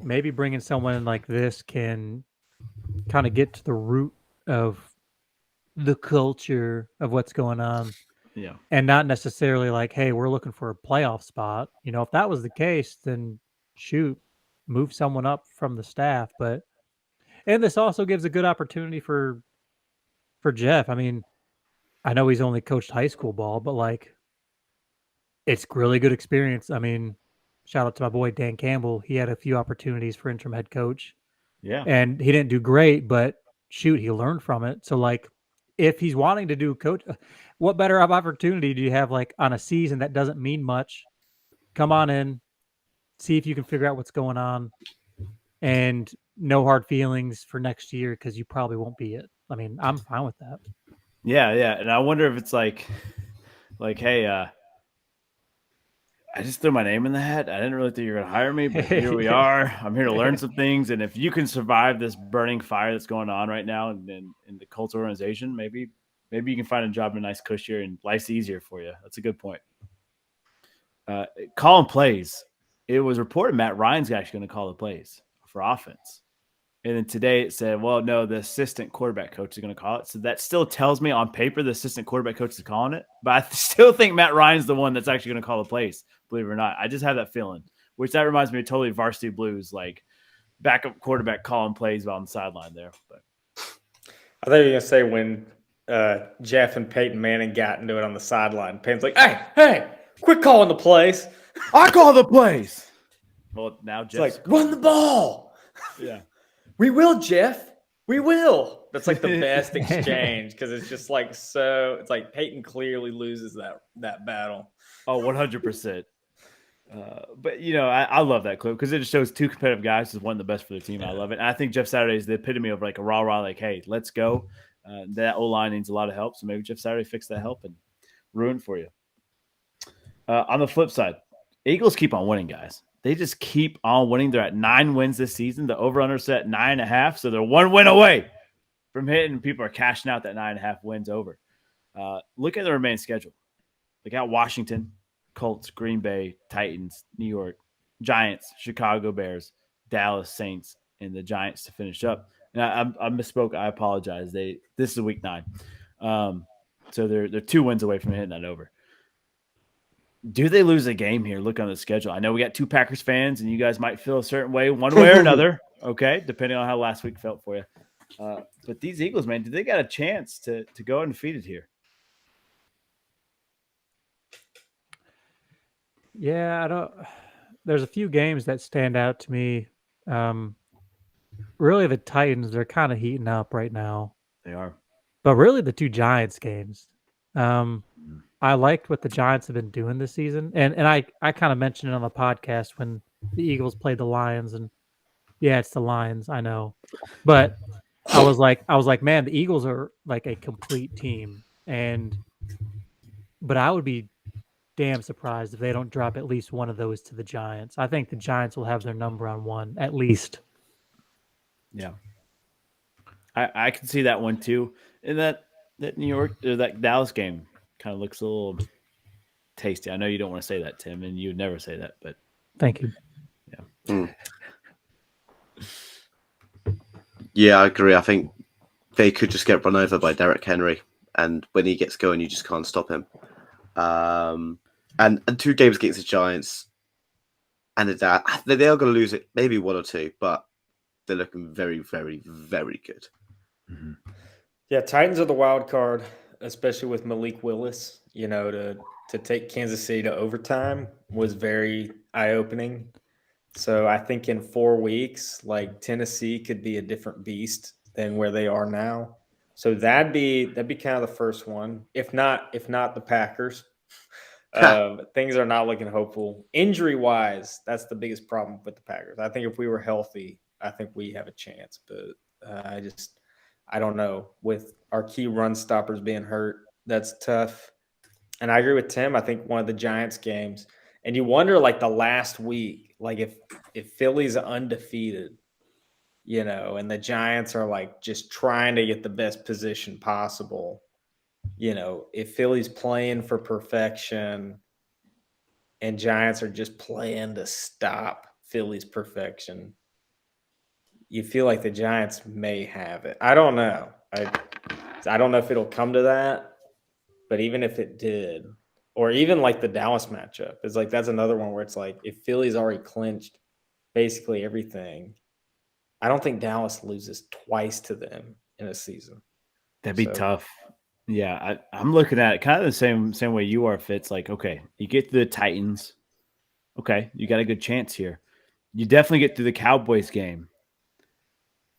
maybe bringing someone in like this can kind of get to the root of the culture of what's going on. Yeah. And not necessarily like, hey, we're looking for a playoff spot. If that was the case, then shoot, move someone up from the staff. And this also gives a good opportunity for Jeff. I mean, I know he's only coached high school ball, but like, it's really good experience. I mean, shout out to my boy Dan Campbell. He had a few opportunities for interim head coach. Yeah. And he didn't do great, but shoot, he learned from it. So like, if he's wanting to do coach, what better opportunity do you have like on a season that doesn't mean much? Come on in, see if you can figure out what's going on, and no hard feelings for next year because you probably won't be it. I mean, I'm fine with that. Yeah, yeah. And I wonder if it's like, hey, I just threw my name in the hat. I didn't really think you were going to hire me, but here we are. I'm here to learn some things. And if you can survive this burning fire that's going on right now in the Colts organization, maybe you can find a job in a nice cushy and life's easier for you. That's a good point. Calling plays. It was reported Matt Ryan's actually going to call the plays for offense. And then today it said, well, no, the assistant quarterback coach is going to call it. So that still tells me on paper the assistant quarterback coach is calling it. But I still think Matt Ryan's the one that's actually going to call the plays, believe it or not. I just have that feeling, which that reminds me of totally Varsity Blues, like backup quarterback calling plays on the sideline there. But I thought you were going to say when Jeff and Peyton Manning got into it on the sideline, Peyton's like, hey, quit calling the plays. I call the plays. Well, now It's Jeff's like, run the ball. yeah. We will, Jeff. We will. That's like the best exchange because it's just like it's like Peyton clearly loses that battle. Oh, 100%. But, I love that clip because it just shows two competitive guys is one of the best for the team. I love it. And I think Jeff Saturday is the epitome of like a rah-rah, like, hey, let's go. That O-line needs a lot of help. So maybe Jeff Saturday fix that help and ruin for you. On the flip side, Eagles keep on winning, guys. They just keep on winning. They're at 9 wins this season. The over-under set 9.5, so they're 1 win away from hitting. People are cashing out that 9.5 wins over. Look at the remaining schedule. Look at Washington, Colts, Green Bay, Titans, New York, Giants, Chicago Bears, Dallas Saints, and the Giants to finish up. And I misspoke. I apologize. This is week 9, so they're 2 wins away from hitting that over. Do they lose a game here? Look on the schedule. I know we got 2 Packers fans, and you guys might feel a certain way, one way or another, okay, depending on how last week felt for you. But these Eagles, man, do they got a chance to go undefeated here? Yeah, I don't. There's a few games that stand out to me Really, the Titans, they're kind of heating up right now. They are. But really, the two Giants games. Mm-hmm. I liked what the Giants have been doing this season. And I kind of mentioned it on the podcast when the Eagles played the Lions. And yeah, it's the Lions, I know. But I was like, man, the Eagles are like a complete team. But I would be damn surprised if they don't drop at least one of those to the Giants. I think the Giants will have their number on one, at least. Yeah. I can see that one too. And that New York or that Dallas game kind of looks a little tasty. I know you don't want to say that, Tim, and you'd never say that, but Thank you. Yeah, I agree. I think they could just get run over by Derrick Henry, and when he gets going, you just can't stop him. And 2 games against the Giants, and they are going to lose it, maybe 1 or 2, but they're looking very, very, very good. Mm-hmm. Yeah, Titans are the wild card, especially with Malik Willis. You know, to take Kansas City to overtime was very eye-opening. So I think in 4 weeks, like Tennessee could be a different beast than where they are now. So that'd be kind of the first one. If not the Packers. Things are not looking hopeful. Injury-wise, that's the biggest problem with the Packers. I think if we were healthy, I think we have a chance. But I don't know. With our key run stoppers being hurt, that's tough. And I agree with Tim. I think one of the Giants games, and you wonder like the last week, like if Philly's undefeated, you know, and the Giants are like just trying to get the best position possible, you know, if Philly's playing for perfection and Giants are just playing to stop Philly's perfection, you feel like the Giants may have it. I don't know. I don't know if it'll come to that, but even if it did, or even like the Dallas matchup, it's like that's another one where it's like if Philly's already clinched basically everything, I don't think Dallas loses twice to them in a season. That'd be tough. Yeah, I'm looking at it kind of the same way you are, Fitz. Like, okay, you get through the Titans. Okay, you got a good chance here. You definitely get through the Cowboys game.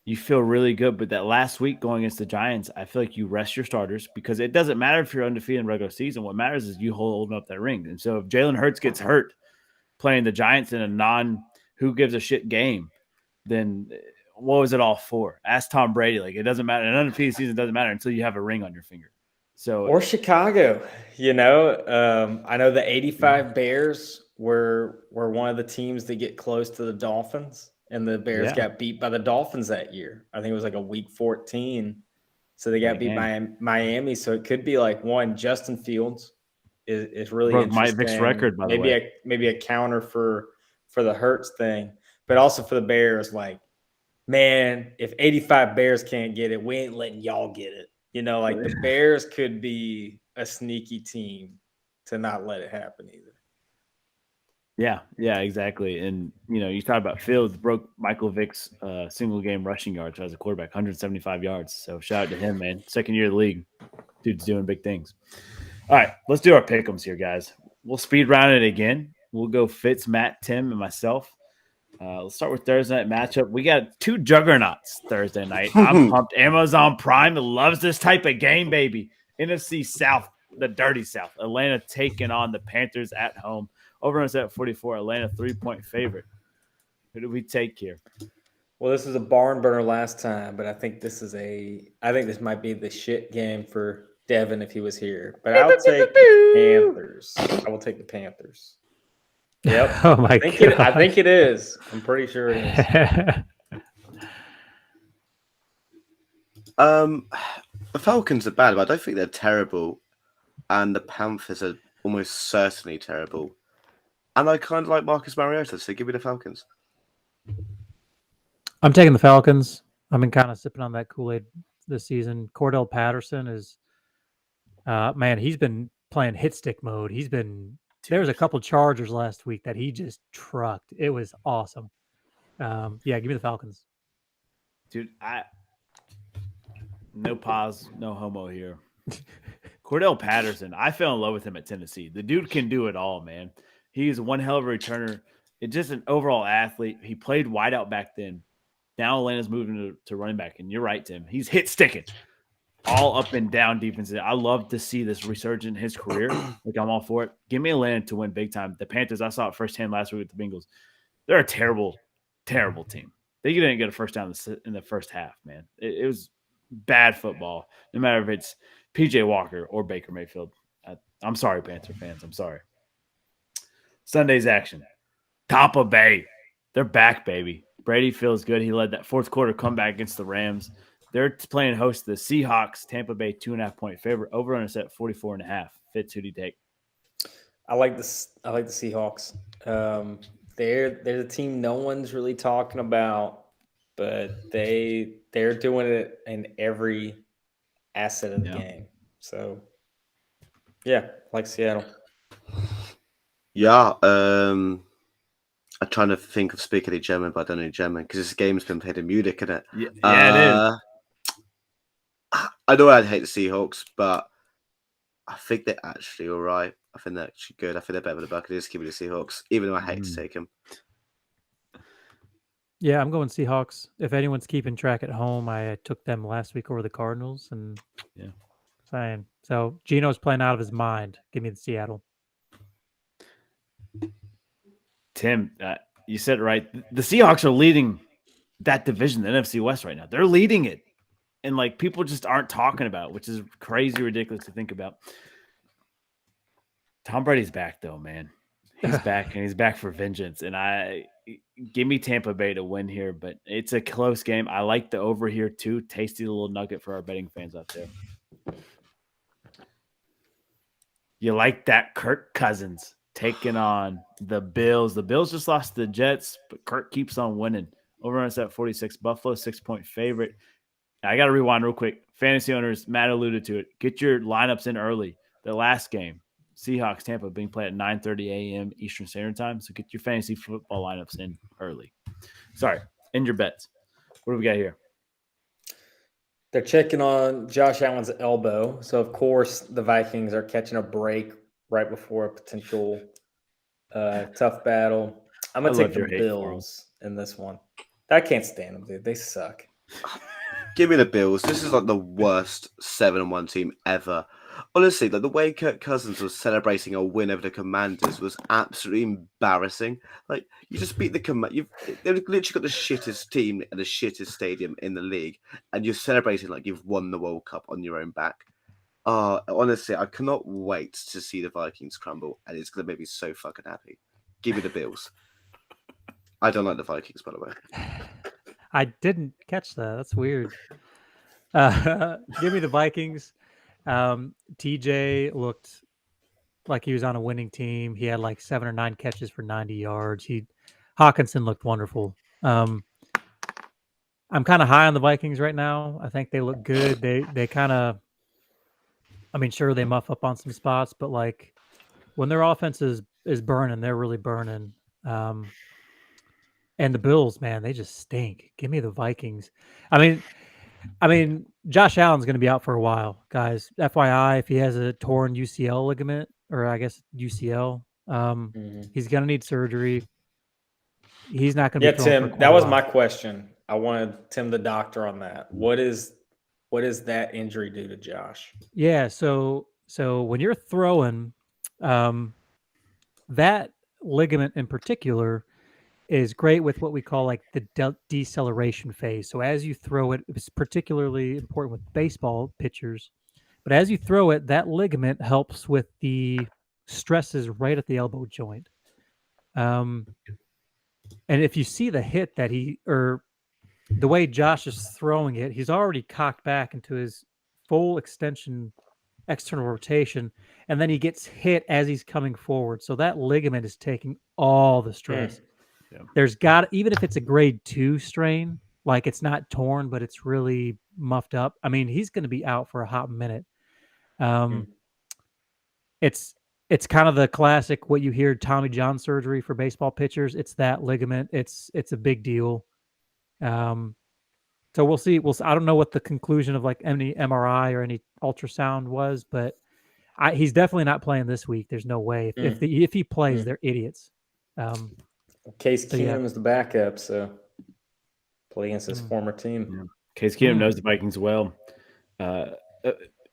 You feel really good, but that last week going against the Giants, I feel like you rest your starters because it doesn't matter if you're undefeated in regular season. What matters is you holding up that ring. And so if Jalen Hurts gets hurt playing the Giants in a non-who gives a shit game, then what was it all for? Ask Tom Brady. Like, it doesn't matter. An undefeated season doesn't matter until you have a ring on your finger. So, or Chicago, you know, I know the 85 Bears were one of the teams that get close to the Dolphins, and the Bears got beat by the Dolphins that year. I think it was like a week 14. So they got beat by Miami. So it could be like one, Justin Fields is really interesting. Mike's record, by the way. Maybe a counter for the Hurts thing, but also for the Bears, like, man, if 85 Bears can't get it, we ain't letting y'all get it. You know, like the Bears could be a sneaky team to not let it happen either. Yeah, exactly. And, you know, you talk about Fields broke Michael Vick's single game rushing yards as a quarterback, 175 yards. So shout out to him, man. Second year of the league. Dude's doing big things. All right, let's do our pick'ems here, guys. We'll speed round it again. We'll go Fitz, Matt, Tim, and myself. Let's start with Thursday night matchup. We got 2 juggernauts Thursday night. I'm pumped. Amazon Prime loves this type of game, baby. NFC South, the dirty South. Atlanta taking on the Panthers at home. Over on at 44. Atlanta 3-point favorite. Who do we take here? Well, this is a barn burner last time, but I think this might be the shit game for Devin if he was here. But I'll take the Panthers. I will take the Panthers. Yep. Oh my God. I think it is. I'm pretty sure it is. The Falcons are bad, but I don't think they're terrible. And the Panthers are almost certainly terrible. And I kind of like Marcus Mariota, so give me the Falcons. I'm taking the Falcons. I've been kind of sipping on that Kool-Aid this season. Cordell Patterson is, man, he's been playing hit stick mode. There was a couple Chargers last week that he just trucked. It was awesome. Yeah, give me the Falcons. Dude, no pause, no homo here. Cordell Patterson, I fell in love with him at Tennessee. The dude can do it all, man. He's one hell of a returner. It's just an overall athlete. He played wideout back then. Now Atlanta's moving to running back. And you're right, Tim. He's hit sticking all up and down defenses. I love to see this resurgence in his career. Like, I'm all for it. Give me Atlanta to win big time. The Panthers, I saw it firsthand last week with the Bengals. They're a terrible, terrible team. They didn't get a first down in the first half, man. It was bad football, no matter if it's PJ Walker or Baker Mayfield. I'm sorry, Panther fans. I'm sorry. Sunday's action. Tampa Bay. They're back, baby. Brady feels good. He led that fourth quarter comeback against the Rams. They're playing host to the Seahawks. Tampa Bay 2.5-point favorite. Over on a set 44.5. Fitz, who do you take? I like this. I like the Seahawks. They're the team no one's really talking about, but they're doing it in every asset of the game. So, yeah, like Seattle. Yeah, I'm trying to think of speaking any German, but I don't know German because this game's been played in Munich, isn't it? Yeah, it is. I know I'd hate the Seahawks, but I think they're actually all right. I think they're actually good. I think they're better than the Buccaneers. Give me the Seahawks, even though I hate to take them. Yeah, I'm going Seahawks. If anyone's keeping track at home, I took them last week over the Cardinals, and saying so. Gino's playing out of his mind. Give me the Seattle. Tim, you said it right. The Seahawks are leading that division, the NFC West, right now. They're leading it, and like people just aren't talking about it, which is crazy, ridiculous to think about. Tom Brady's back, though, man. He's back, and he's back for vengeance. And give me Tampa Bay to win here, but it's a close game. I like the over here too. Tasty little nugget for our betting fans out there. You like that Kirk Cousins taking on the Bills. The Bills just lost to the Jets, but Kirk keeps on winning. Over on at 46. Buffalo 6-point favorite. Now, I got to rewind real quick. Fantasy owners, Matt alluded to it. Get your lineups in early. The last game, Seahawks Tampa being played at 9:30 a.m. Eastern Standard Time. So get your fantasy football lineups in early. Sorry, end your bets. What do we got here? They're checking on Josh Allen's elbow. So, of course, the Vikings are catching a break right before a potential tough battle. I'm going to take the Bills in this one. I can't stand them, dude. They suck. Give me the Bills. This is like the worst 7-1 team ever. Honestly, like the way Kirk Cousins was celebrating a win over the Commanders was absolutely embarrassing. Like you just beat the they've literally got the shittest team and the shittest stadium in the league, and you're celebrating like you've won the World Cup on your own back. Honestly, I cannot wait to see the Vikings crumble, and it's gonna make me so fucking happy. Give me the Bills. I don't like the Vikings, by the way. I didn't catch that. That's weird. Give me the Vikings. TJ looked like he was on a winning team. He had like 7 or 9 catches for 90 yards. Hawkinson looked wonderful. I'm kind of high on the Vikings right now. I think they look good. They kind of, I mean, sure, they muff up on some spots, but like when their offense is burning, they're really burning. And the Bills, man, they just stink. Give me the Vikings. I mean, Josh Allen's going to be out for a while, guys. FYI, if he has a torn UCL ligament, or I guess UCL, he's going to need surgery. He's not going to be. Yeah, Tim, that was my question. I wanted Tim, the doctor, on that. What is that injury do to Josh? Yeah, so when you're throwing, that ligament in particular is great with what we call like the deceleration phase. So as you throw it, it's particularly important with baseball pitchers. But as you throw it, that ligament helps with the stresses right at the elbow joint. And if you see the hit that the way Josh is throwing it, he's already cocked back into his full extension, external rotation, and then he gets hit as he's coming forward. So that ligament is taking all the stress. Yeah. There's even if it's a grade 2 strain, like it's not torn, but it's really muffed up. I mean, he's going to be out for a hot minute. It's kind of the classic, what you hear Tommy John surgery for baseball pitchers. It's that ligament. It's a big deal. So we'll see. I don't know what the conclusion of like any MRI or any ultrasound was, but he's definitely not playing this week. There's no way. If he plays, they're idiots. Case So, yeah. Keenum is the backup, so play against his Mm. former team. Case Keenum knows the Vikings well.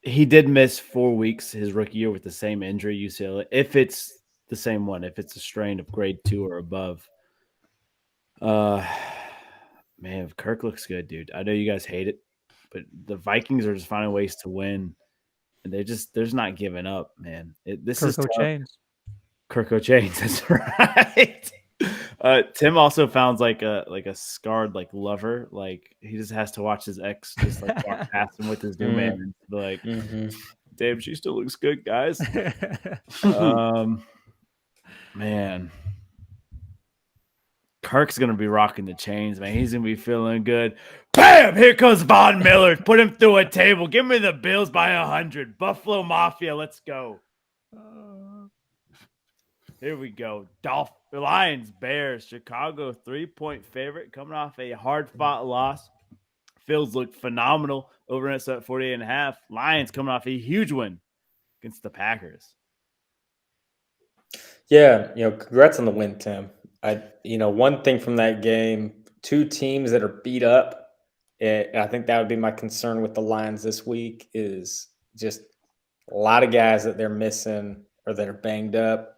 He did miss 4 weeks his rookie year with the same injury, UCLA. If it's the same one, if it's a strain of grade 2 or above. Man, Kirk looks good, dude. I know you guys hate it, but the Vikings are just finding ways to win, and they're just not giving up, man. This is Kirk tough. Chains. Kirk O'Chains, that's right. Tim also found like a scarred like lover. Like he just has to watch his ex just like walk past him with his new man and be like, damn, she still looks good, guys. Man. Kirk's gonna be rocking the chains, man. He's gonna be feeling good. Bam! Here comes Von Miller. Put him through a table. Give me the Bills by 100. Buffalo Mafia, let's go. Here we go. Lions, Bears, Chicago 3-point favorite coming off a hard-fought loss. Fields looked phenomenal over at 48.5. Lions coming off a huge win against the Packers. Yeah, congrats on the win, Tim. One thing from that game, two teams that are beat up. I think that would be my concern with the Lions this week is just a lot of guys that they're missing or that are banged up.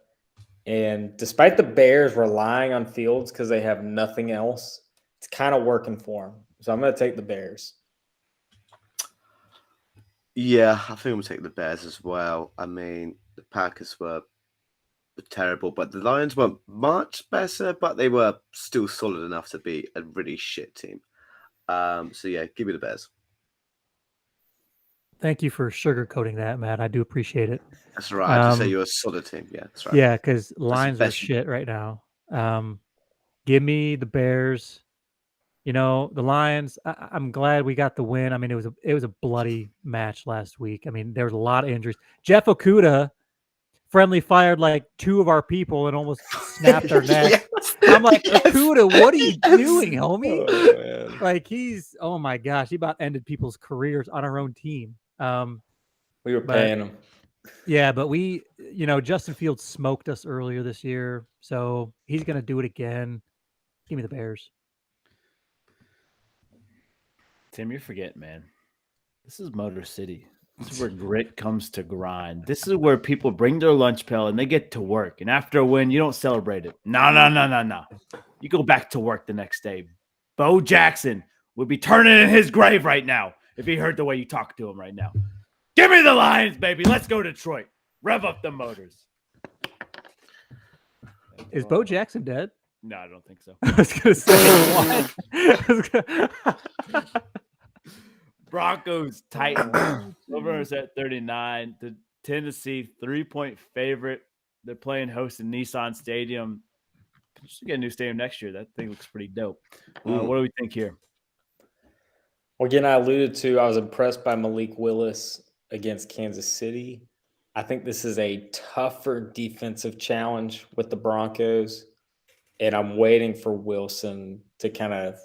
And despite the Bears relying on Fields because they have nothing else, it's kind of working for them. So I'm going to take the Bears. Yeah, I think I'm going to take the Bears as well. I mean, the Packers were terrible, but the Lions weren't much better, but they were still solid enough to be a really shit team. So yeah, give me the Bears. Thank you for sugarcoating that, Matt. I do appreciate it. That's right. I just say you're a solid team. Yeah, that's right. Yeah, because Lions are best shit right now. Give me the Bears. The Lions. I'm glad we got the win. I mean, it was a bloody match last week. I mean, there was a lot of injuries. Jeff Okudah friendly fired like two of our people and almost snapped our neck. I'm like, Okudah, what are you doing, homie? Oh, like oh my gosh, he about ended people's careers on our own team. We were paying him. Yeah, but we, Justin Fields smoked us earlier this year, so he's going to do it again. Give me the Bears. Tim, you're forgetting, man. This is Motor City. This is where grit comes to grind. This is where people bring their lunch pail and they get to work. And after a win, you don't celebrate it. No. You go back to work the next day. Bo Jackson would be turning in his grave right now if he heard the way you talk to him right now. Give me the Lions, baby. Let's go Detroit. Rev up the motors. Is Bo Jackson dead? No, I don't think so. I was going to say what? Broncos, Titans. Over is at 39. The Tennessee 3-point favorite. They're playing host in Nissan Stadium. Should get a new stadium next year. That thing looks pretty dope. What do we think here? Well, again, I alluded to I was impressed by Malik Willis against Kansas City. I think this is a tougher defensive challenge with the Broncos, and I'm waiting for Wilson to kind of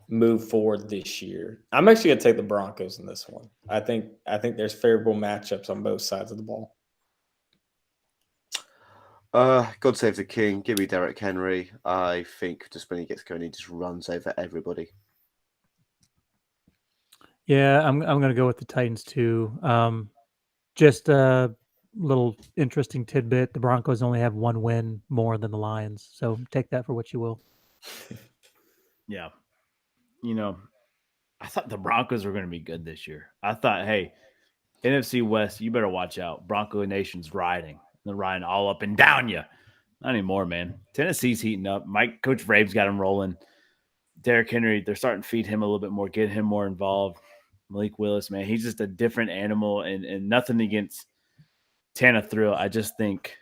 move forward this year. I'm actually going to take the Broncos in this one. I think there's favorable matchups on both sides of the ball. God save the king. Give me Derrick Henry. I think just when he gets going, he just runs over everybody. Yeah, I'm going to go with the Titans too. Just a little interesting tidbit. The Broncos only have one win more than the Lions. So take that for what you will. Yeah. I thought the Broncos were going to be good this year. I thought, hey, NFC West, you better watch out. Bronco Nation's riding. They're riding all up and down you. Not anymore, man. Tennessee's heating up. Coach Vrabel's got him rolling. Derrick Henry, they're starting to feed him a little bit more, get him more involved. Malik Willis, man, he's just a different animal, and nothing against Tana Thrill. I just think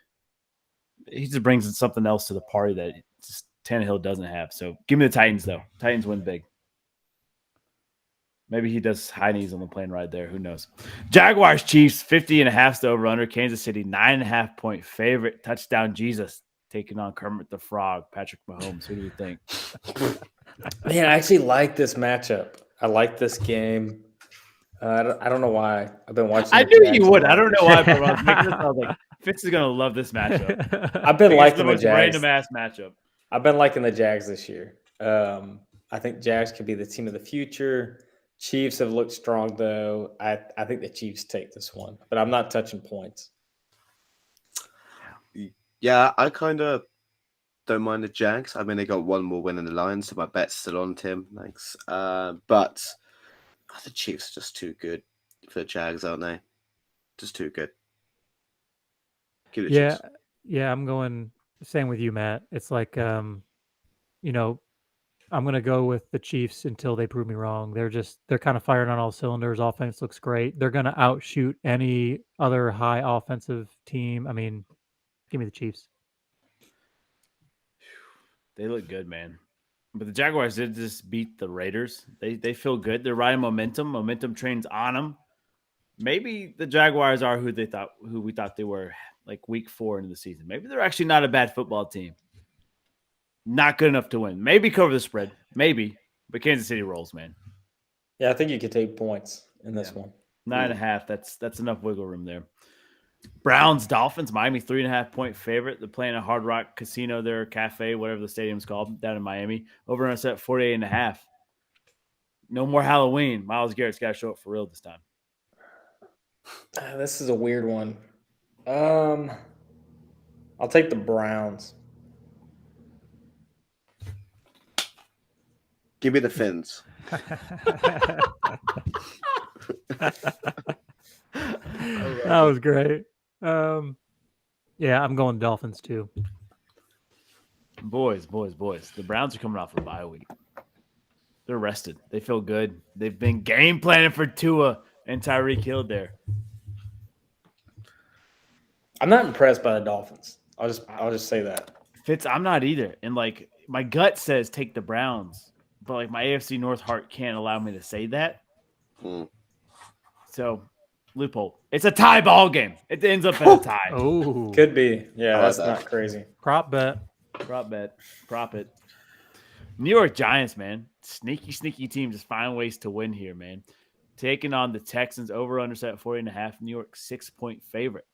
he just brings something else to the party that just Tannehill doesn't have. So give me the Titans, though. Titans win big. Maybe he does high knees on the plane ride there. Who knows? Jaguars, Chiefs, 50.5 to over-under. Kansas City, 9.5-point favorite. Touchdown Jesus taking on Kermit the Frog, Patrick Mahomes. Who do you think? Man, I actually like this matchup. I like this game. I don't know why. I've been watching. I knew you would. I don't know why, but I was like, Fitz is going to love this matchup. I've been liking the most random-ass matchup. I've been liking the Jags this year. I think Jags could be the team of the future. Chiefs have looked strong, though. I think the Chiefs take this one, but I'm not touching points. Yeah, I kind of don't mind the Jags. I mean, they got one more win in the Lions, so my bet's still on, Tim. Thanks. But the Chiefs are just too good for the Jags, aren't they? Just too good. Give it the Chiefs. Yeah, I'm going same with you, Matt. It's like, you know, I'm going to go with the Chiefs until they prove me wrong. They're kind of firing on all cylinders. Offense looks great. They're going to outshoot any other high offensive team. I mean, give me the Chiefs. They look good, man. But the Jaguars did just beat the Raiders. They feel good. They're riding momentum. Momentum trains on them. Maybe the Jaguars are who we thought they were like week 4 into the season. Maybe they're actually not a bad football team. Not good enough to win. Maybe cover the spread. Maybe. But Kansas City rolls, man. Yeah, I think you could take points in this one. 9.5. That's enough wiggle room there. Browns, Dolphins, Miami 3.5-point favorite. They're playing at Hard Rock Casino, their cafe, whatever the stadium's called, down in Miami. Over on set 48.5. No more Halloween. Myles Garrett's got to show up for real this time. This is a weird one. I'll take the Browns. Give me the Fins. That was great. Yeah, I'm going Dolphins too. Boys. The Browns are coming off a bye week. They're rested. They feel good. They've been game planning for Tua and Tyreek Hill there. I'm not impressed by the Dolphins. I'll just say that. Fitz, I'm not either. And like my gut says take the Browns, but like my AFC North heart can't allow me to say that. So loophole. It's a tie ball game. It ends up in a tie. Oh, Could be. Yeah, I like that's that. not crazy. prop bet. Prop bet. Prop it. New York Giants, man. Sneaky team. Just find ways to win here, man. Taking on the Texans over under set 40.5. New York 6-point favorite.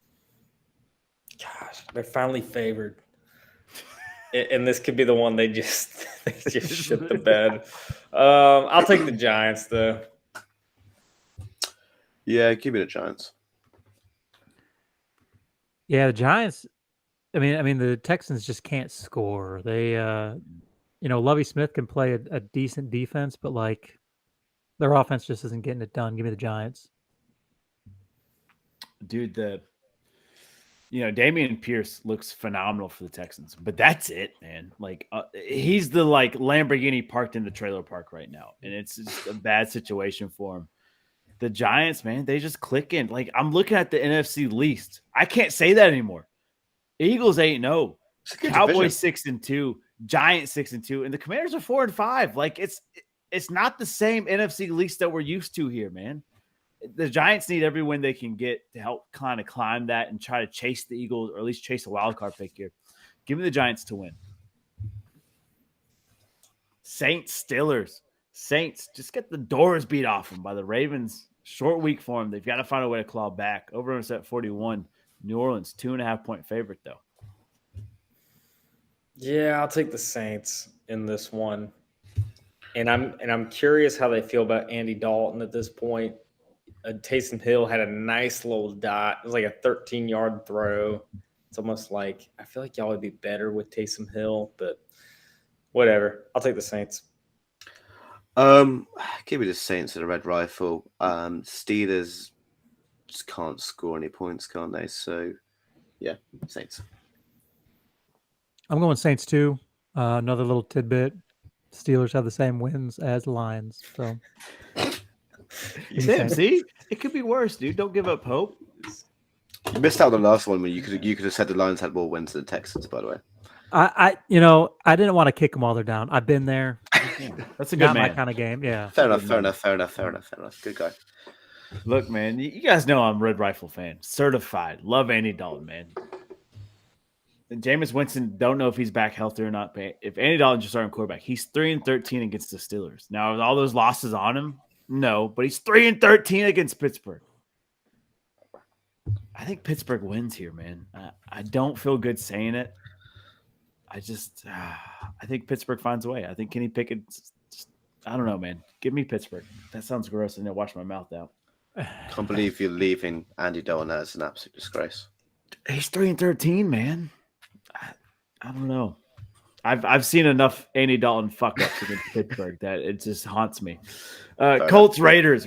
Gosh, they're finally favored. And this could be the one they just shit the bed. I'll take the Giants though. Yeah, give me the Giants. Yeah, the Giants. I mean, the Texans just can't score. They, Lovie Smith can play a decent defense, but like their offense just isn't getting it done. Give me the Giants. Dude, Damian Pierce looks phenomenal for the Texans, but that's it, man. Like he's the like Lamborghini parked in the trailer park right now, and it's just a bad situation for him. The Giants, man, they just click in. Like I'm looking at the NFC least. I can't say that anymore. Eagles 8-0, Cowboys 6-2, Giants 6-2, and the Commanders are 4-5. Like it's not the same NFC least that we're used to here, man. The Giants need every win they can get to help kind of climb that and try to chase the Eagles or at least chase a wild card pick here. Give me the Giants to win. Saints, Steelers. Saints just get the doors beat off them by the Ravens. Short week for them. They've got to find a way to claw back. Over on set 41. New Orleans, 2.5-point favorite though. Yeah, I'll take the Saints in this one. And I'm curious how they feel about Andy Dalton at this point. Taysom Hill had a nice little dot. It was like a 13-yard throw. It's almost like I feel like y'all would be better with Taysom Hill, but whatever. I'll take the Saints. Give me the Saints at a Red Rifle. Steelers just can't score any points, can't they? So, yeah, Saints. I'm going Saints too. Another little tidbit: Steelers have the same wins as Lions. So, Sam, see, it could be worse, dude. Don't give up hope. You missed out on the last one where you could have said the Lions had more wins than the Texans. By the way, I didn't want to kick them while they're down. I've been there. That's a good Not man. my kind of game. Yeah. fair enough. Good guy. Look, man, you guys know I'm a Red Rifle fan. Certified. Love Andy Dalton, man. And Jameis Winston, don't know if he's back healthy or not. But if Andy Dalton's your starting quarterback, he's 3-13 against the Steelers. Now, with all those losses on him, no, but he's 3-13 against Pittsburgh. I think Pittsburgh wins here, man. I don't feel good saying it. I think Pittsburgh finds a way. I think Kenny Pickett. I don't know, man. Give me Pittsburgh. That sounds gross. I need to wash my mouth out. Can't believe you're leaving Andy Dalton. That's an absolute disgrace. He's 3-13, man. I don't know. I've seen enough Andy Dalton fuck ups against Pittsburgh that it just haunts me. Colts Raiders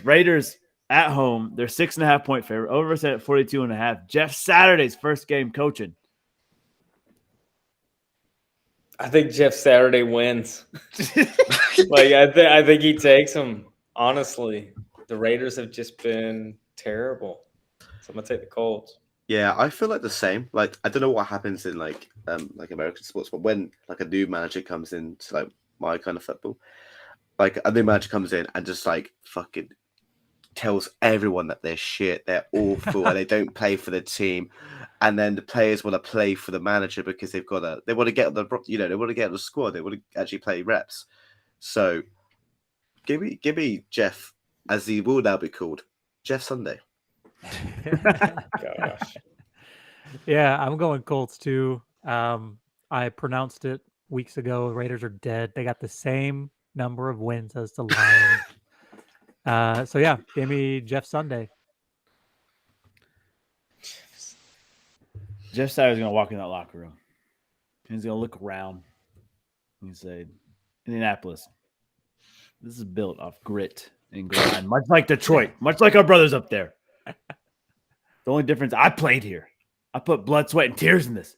at home. They're 6.5 point favorite. Over set at 42.5. Jeff Saturday's first game coaching. I think Jeff Saturday wins. I think he takes them. Honestly, the Raiders have just been terrible. So I'm gonna take the Colts. Yeah, I feel like the same. Like, I don't know what happens in like American sports, but when like a new manager comes in to like my kind of football, like a new manager comes in and just like fucking tells everyone that they're shit, they're awful, and they don't play for the team, and then the players want to play for the manager because they want to get the they want to get the squad, they want to actually play reps. So give me Jeff, as he will now be called, Jeff Sunday. Gosh. Yeah, I'm going Colts too. I pronounced it weeks ago. Raiders are dead. They got the same number of wins as the Lions. So yeah, give me Jeff Sunday. Jeff Saturday's gonna walk in that locker room. He's gonna look around and say, Indianapolis, this is built off grit and grind, much like Detroit, much like our brothers up there. The only difference, I played here. I put blood, sweat, and tears in this.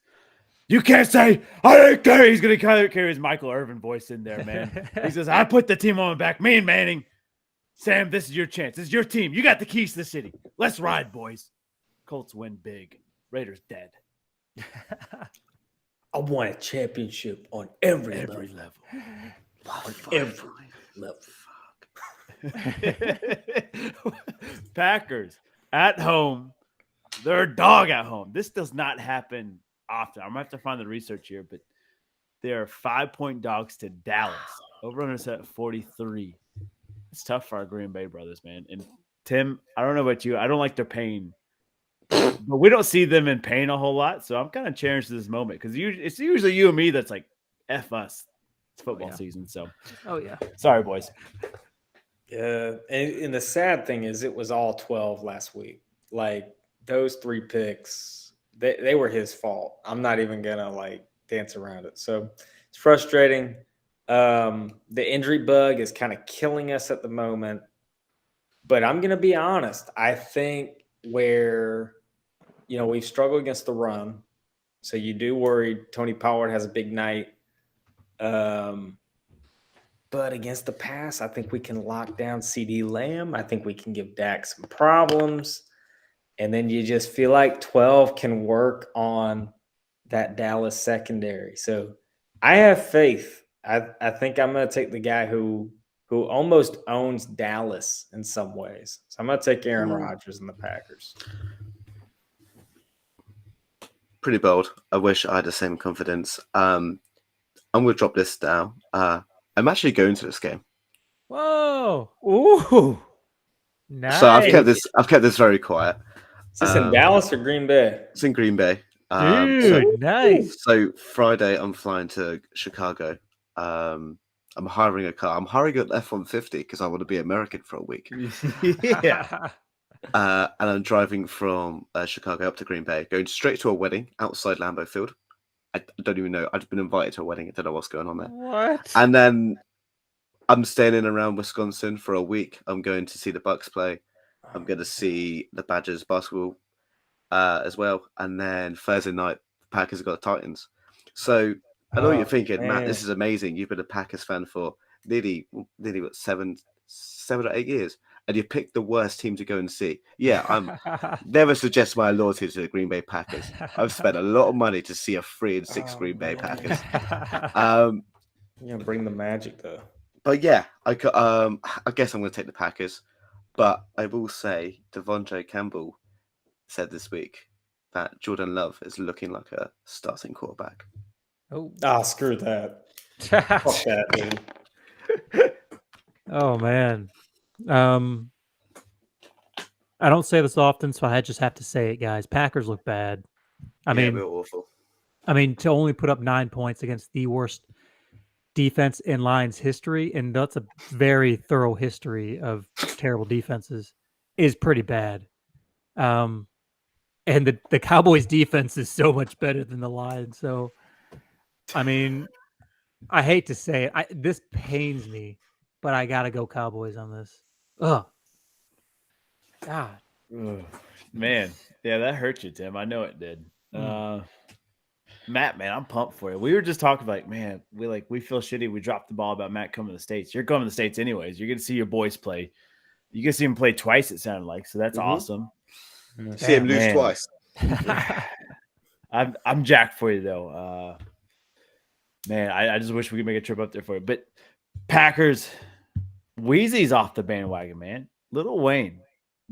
You can't say, I didn't care. He's going to carry his Michael Irvin voice in there, man. He says, I put the team on my back. Me and Manning. Sam, this is your chance. This is your team. You got the keys to the city. Let's ride, boys. Colts win big. Raiders dead. I want a championship on every level. On every level. Packers at home. They're a dog at home. This does not happen often. I'm going to have to find the research here, but they are 5-point dogs to Dallas. Over-under set at 43. It's tough for our Green Bay brothers, man. And Tim, I don't know about you. I don't like their pain. But we don't see them in pain a whole lot, so I'm kind of cherished this moment because it's usually you and me that's like, F us. It's football season, so. Oh, yeah. Sorry, boys. Yeah, and the sad thing is it was all 12 last week. Like, those 3 picks, they were his fault. I'm not even going to, like, dance around it. So it's frustrating. The injury bug is kind of killing us at the moment. But I'm going to be honest. I think where, we've struggled against the run. So you do worry Tony Pollard has a big night. But against the pass, I think we can lock down CeeDee Lamb. I think we can give Dak some problems. And then you just feel like 12 can work on that Dallas secondary. So I have faith. I think I'm going to take the guy who almost owns Dallas in some ways. So I'm going to take Aaron Rodgers and the Packers. Pretty bold. I wish I had the same confidence. I'm going to drop this down. I'm actually going to this game. Whoa. Ooh. Nice. So I've kept this very quiet. Is this in Dallas or Green Bay? It's in Green Bay. Dude, nice. So Friday, I'm flying to Chicago. I'm hiring a car. I'm hiring an F-150 because I want to be American for a week. Yeah. And I'm driving from Chicago up to Green Bay, going straight to a wedding outside Lambeau Field. I don't even know. I've been invited to a wedding. I don't know what's going on there. What? And then I'm staying in around Wisconsin for a week. I'm going to see the Bucks play. I'm going to see the Badgers basketball as well. And then Thursday night, the Packers have got the Titans. So I know what you're thinking, Matt, this is amazing. You've been a Packers fan for nearly what, 7 or 8 years. And you picked the worst team to go and see. Yeah, I'm never suggest my loyalty to the Green Bay Packers. I've spent a lot of money to see a 3-6 Green Bay Packers. You're going to bring the magic, though. But yeah, I guess I'm going to take the Packers. But I will say, Devondre Campbell said this week that Jordan Love is looking like a starting quarterback. Oh, screw that. Fuck that, dude. Oh man. I don't say this often, so I just have to say it, guys. Packers look bad. I mean, we're awful. I mean, to only put up 9 points against the worst defense in Lions history, and that's a very thorough history of terrible defenses, is pretty bad. And the Cowboys defense is so much better than the Lions. So, I mean, I hate to say it. This pains me, but I got to go Cowboys on this. Ugh. God. Ugh. Man, yeah, that hurt you, Tim. I know it did. Matt, man, I'm pumped for you. We were just talking like, man, we feel shitty. We dropped the ball about Matt coming to the States. You're coming to the States anyways. You're going to see your boys play. You can see him play twice, it sounded like. So that's awesome. See him lose twice. I'm jacked for you though. Man, I just wish we could make a trip up there for you. But Packers, Wheezy's off the bandwagon, man. Little Wayne,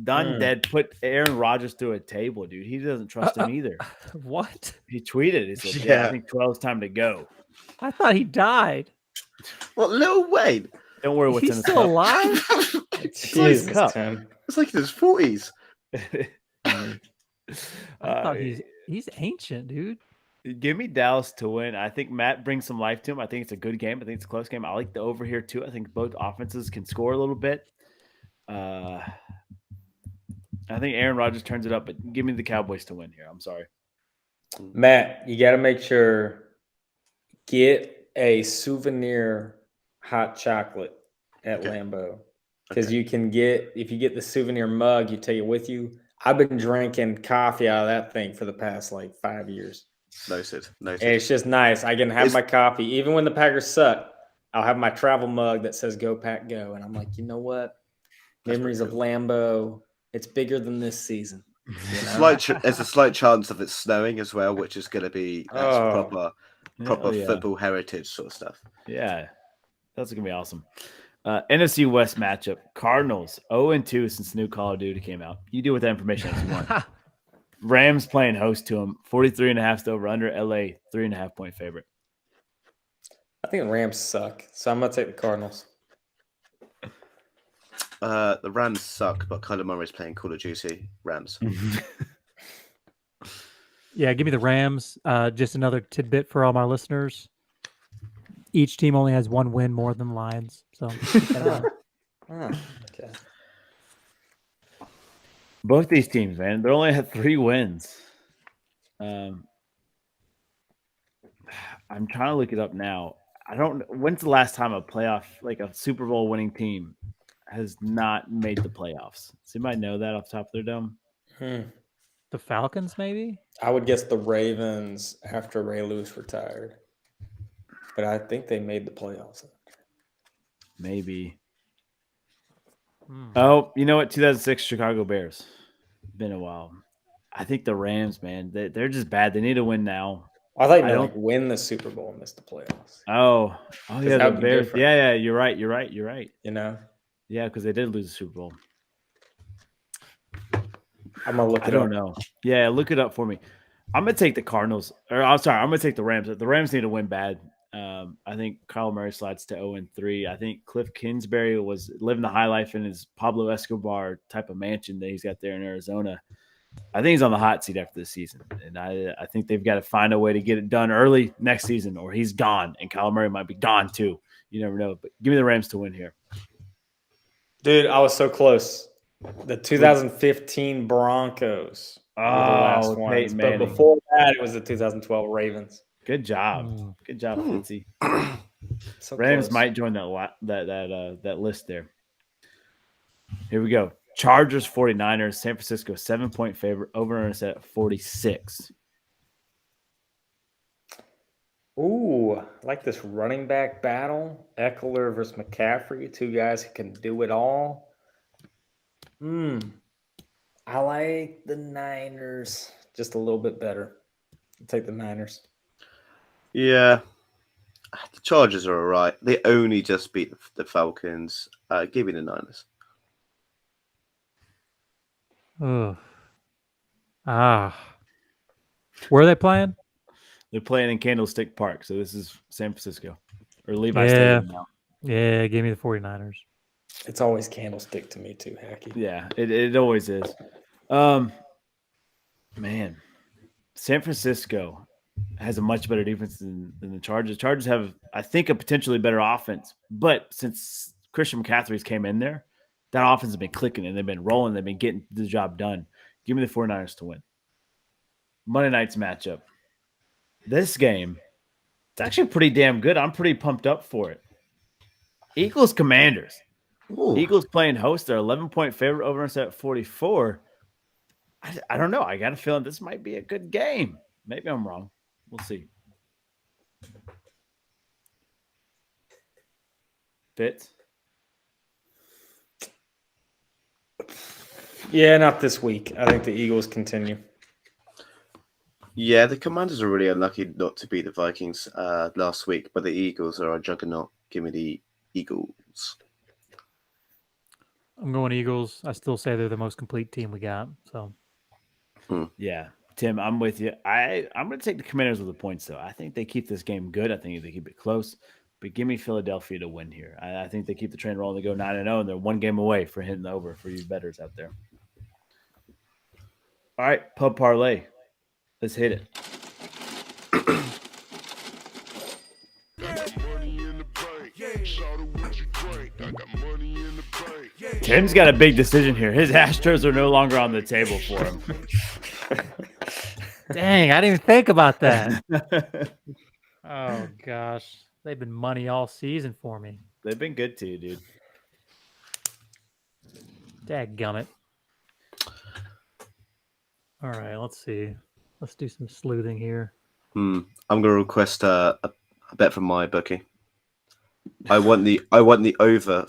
done dead, put Aaron Rodgers through a table, dude. He doesn't trust him either. What? He tweeted, he said, yeah, I think 12's time to go. I thought he died. What, Lil Wayne? Don't worry what's He's in the still cup. alive? Jesus, cup. Tim. It's like in his 40s. I thought he's ancient, dude. Give me Dallas to win. I think Matt brings some life to him. I think it's a good game. I think it's a close game. I like the over here too. I think both offenses can score a little bit. I think Aaron Rodgers turns it up, but give me the Cowboys to win here. I'm sorry. Matt, you got to make sure get a souvenir hot chocolate at Lambeau, because you can get, if you get the souvenir mug, you take it with you. I've been drinking coffee out of that thing for the past like 5 years. Noted. And it's just nice. I can have my coffee even when the Packers suck. I'll have my travel mug that says "Go Pack Go," and I'm like, you know what? Memories of Lambeau. It's bigger than this season. You know? There's a slight chance of it snowing as well, which is going to be proper football heritage sort of stuff. Yeah, that's going to be awesome. NFC West matchup. Cardinals 0-2 since the new Call of Duty came out. You do with that information as you want. Rams playing host to them. 43.5 over under. LA 3.5 point favorite. I think the Rams suck, so I'm going to take the Cardinals. The Rams suck, but Kyler Murray's playing Call of Duty. Rams. Yeah, give me the Rams. Just another tidbit for all my listeners. Each team only has one win more than the Lions. So keep that in mind. Okay. Both these teams, man, they only had 3 wins. I'm trying to look it up now. I don't know. When's the last time a playoff, like a Super Bowl winning team, has not made the playoffs? Does anybody know that off the top of their dome? The Falcons, maybe? I would guess the Ravens after Ray Lewis retired. But I think they made the playoffs. Maybe. Oh, you know what? 2006 Chicago Bears. Been a while. I think the Rams, man, they're just bad. They need to win now. I thought you meant like win the Super Bowl and miss the playoffs. Oh yeah, the Bears. Different. Yeah, you're right. You know? Yeah, because they did lose the Super Bowl. I'm gonna look it up. I don't know. Yeah, look it up for me. I'm gonna take the Cardinals. Or I'm sorry, I'm gonna take the Rams. The Rams need to win bad. I think Kyle Murray slides to 0-3. I think Cliff Kingsbury was living the high life in his Pablo Escobar type of mansion that he's got there in Arizona. I think he's on the hot seat after this season. And I think they've got to find a way to get it done early next season, or he's gone. And Kyle Murray might be gone too. You never know. But give me the Rams to win here. Dude, I was so close. The 2015 Broncos were the last ones. But before that, it was the 2012 Ravens. Good job. Good job, Fitzy. So Rams close. might join that list there. Here we go. Chargers 49ers, San Francisco 7-point favorite, over and set at 46. Ooh, I like this running back battle. Eckler versus McCaffrey, 2 guys who can do it all. I like the Niners just a little bit better. I'll take the Niners. Yeah. The Chargers are all right. They only just beat the Falcons. Give me the Niners. Ugh. Where are they playing? They're playing in Candlestick Park, so this is San Francisco. Or Levi Yeah. Stadium now. Yeah, give me the 49ers. It's always Candlestick to me too, Hacky. Yeah, it always is. Man, San Francisco. has a much better defense than the Chargers. Chargers have, I think, a potentially better offense. But since Christian McCaffrey's came in there, that offense has been clicking and they've been rolling. They've been getting the job done. Give me the 49ers to win. Monday night's matchup. This game, it's actually pretty damn good. I'm pretty pumped up for it. Eagles Commanders. Ooh. Eagles playing host. They're 11-point favorite, over us at 44. I don't know. I got a feeling this might be a good game. Maybe I'm wrong. We'll see. Fitz? Yeah, not this week. I think the Eagles continue. Yeah, the Commanders are really unlucky not to beat the Vikings last week, but the Eagles are a juggernaut. Give me the Eagles. I'm going Eagles. I still say they're the most complete team we got. So, Yeah. Tim, I'm with you. I'm going to take the Commanders with the points, though. I think they keep this game good. I think they keep it close. But give me Philadelphia to win here. I think they keep the train rolling. They go 9-0, and they're one game away for hitting the over for you bettors out there. All right, pub parlay. Let's hit it. Tim's got a big decision here. His Astros are no longer on the table for him. dang, I didn't even think about that. Oh, gosh. They've been money all season for me. They've been good to you, dude. Dadgummit. All right, let's see. Let's do some sleuthing here. I'm going to request a bet from my bookie. I want the over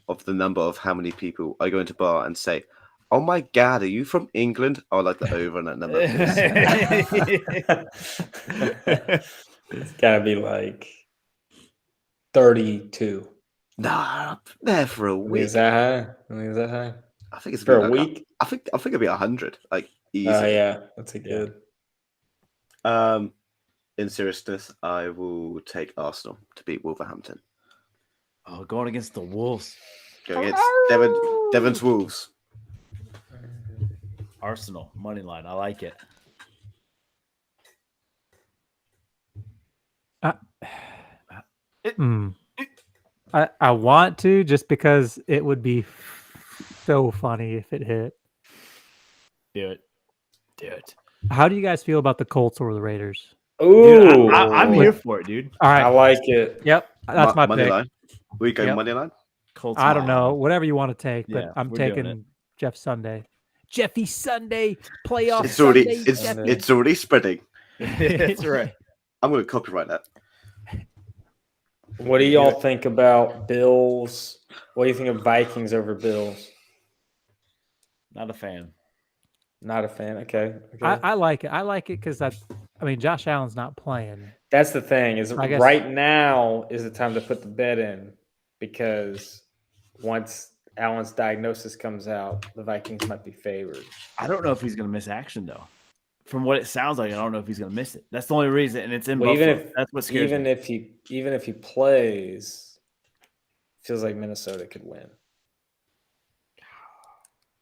of the number of how many people I go into bar and say, "Oh my God, are you from England?" I would like the over on that number. It's got to be like 32. Nah, there for a week. Is that high? Is that high? I think it's For a like week? I think it'll be 100. Like easy. Yeah, that's a good. In seriousness, I will take Arsenal to beat Wolverhampton. Oh, going against the Wolves. Go against Devon's Wolves. Arsenal, money line. I like it. I want to, just because it would be so funny if it hit. Do it. Do it. How do you guys feel about the Colts or the Raiders? Ooh, Dude, I'm here for it, dude. All I right. like it. Yep. That's my money pick. line. We go Yep. money line. Colts I don't money know. line. Whatever you want to take, but Yeah, I'm we're doing taking it. Jeff Sunday. Jeffy Sunday playoff. It's already Sunday, it's already spreading. That's right. I'm going to copyright that. What do y'all think about Bills? What do you think of Vikings over Bills? Not a fan. Not a fan. Okay. I like it. I like it because I mean, Josh Allen's not playing. That's the thing. Is I guess- right now is the time to put the bet in, because once Allen's diagnosis comes out, the Vikings might be favored. I don't know if he's going to miss action, though. From what it sounds like, I don't know if he's going to miss it. That's the only reason, and it's in Well, Buffalo. That's what scares me. Even if he plays, feels like Minnesota could win.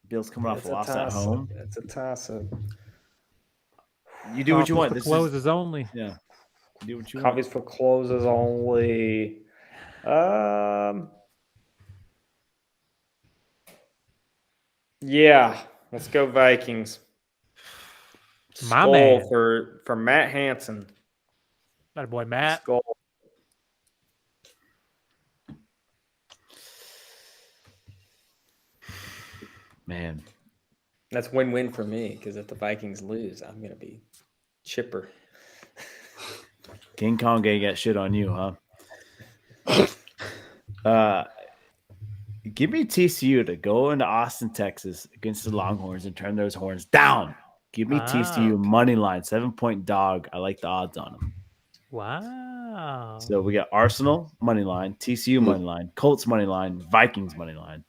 Bills coming off It's a a loss at toss-up. home. It's a toss-up. You do what you want. For This closes only. yeah. You do what you want. Copies for closes only. Yeah, let's go Vikings. My Skull man. for Matt Hansen. That boy Matt. Skull. Man, That's win-win for me, because if the Vikings lose, I'm gonna be chipper. King Kong ain't got shit on you, huh? Give me TCU to go into Austin, Texas against the Longhorns and turn those horns down. Give me TCU money line, 7-point dog. I like the odds on them. Wow. So we got Arsenal money line, TCU money line, Colts money line, Vikings money line.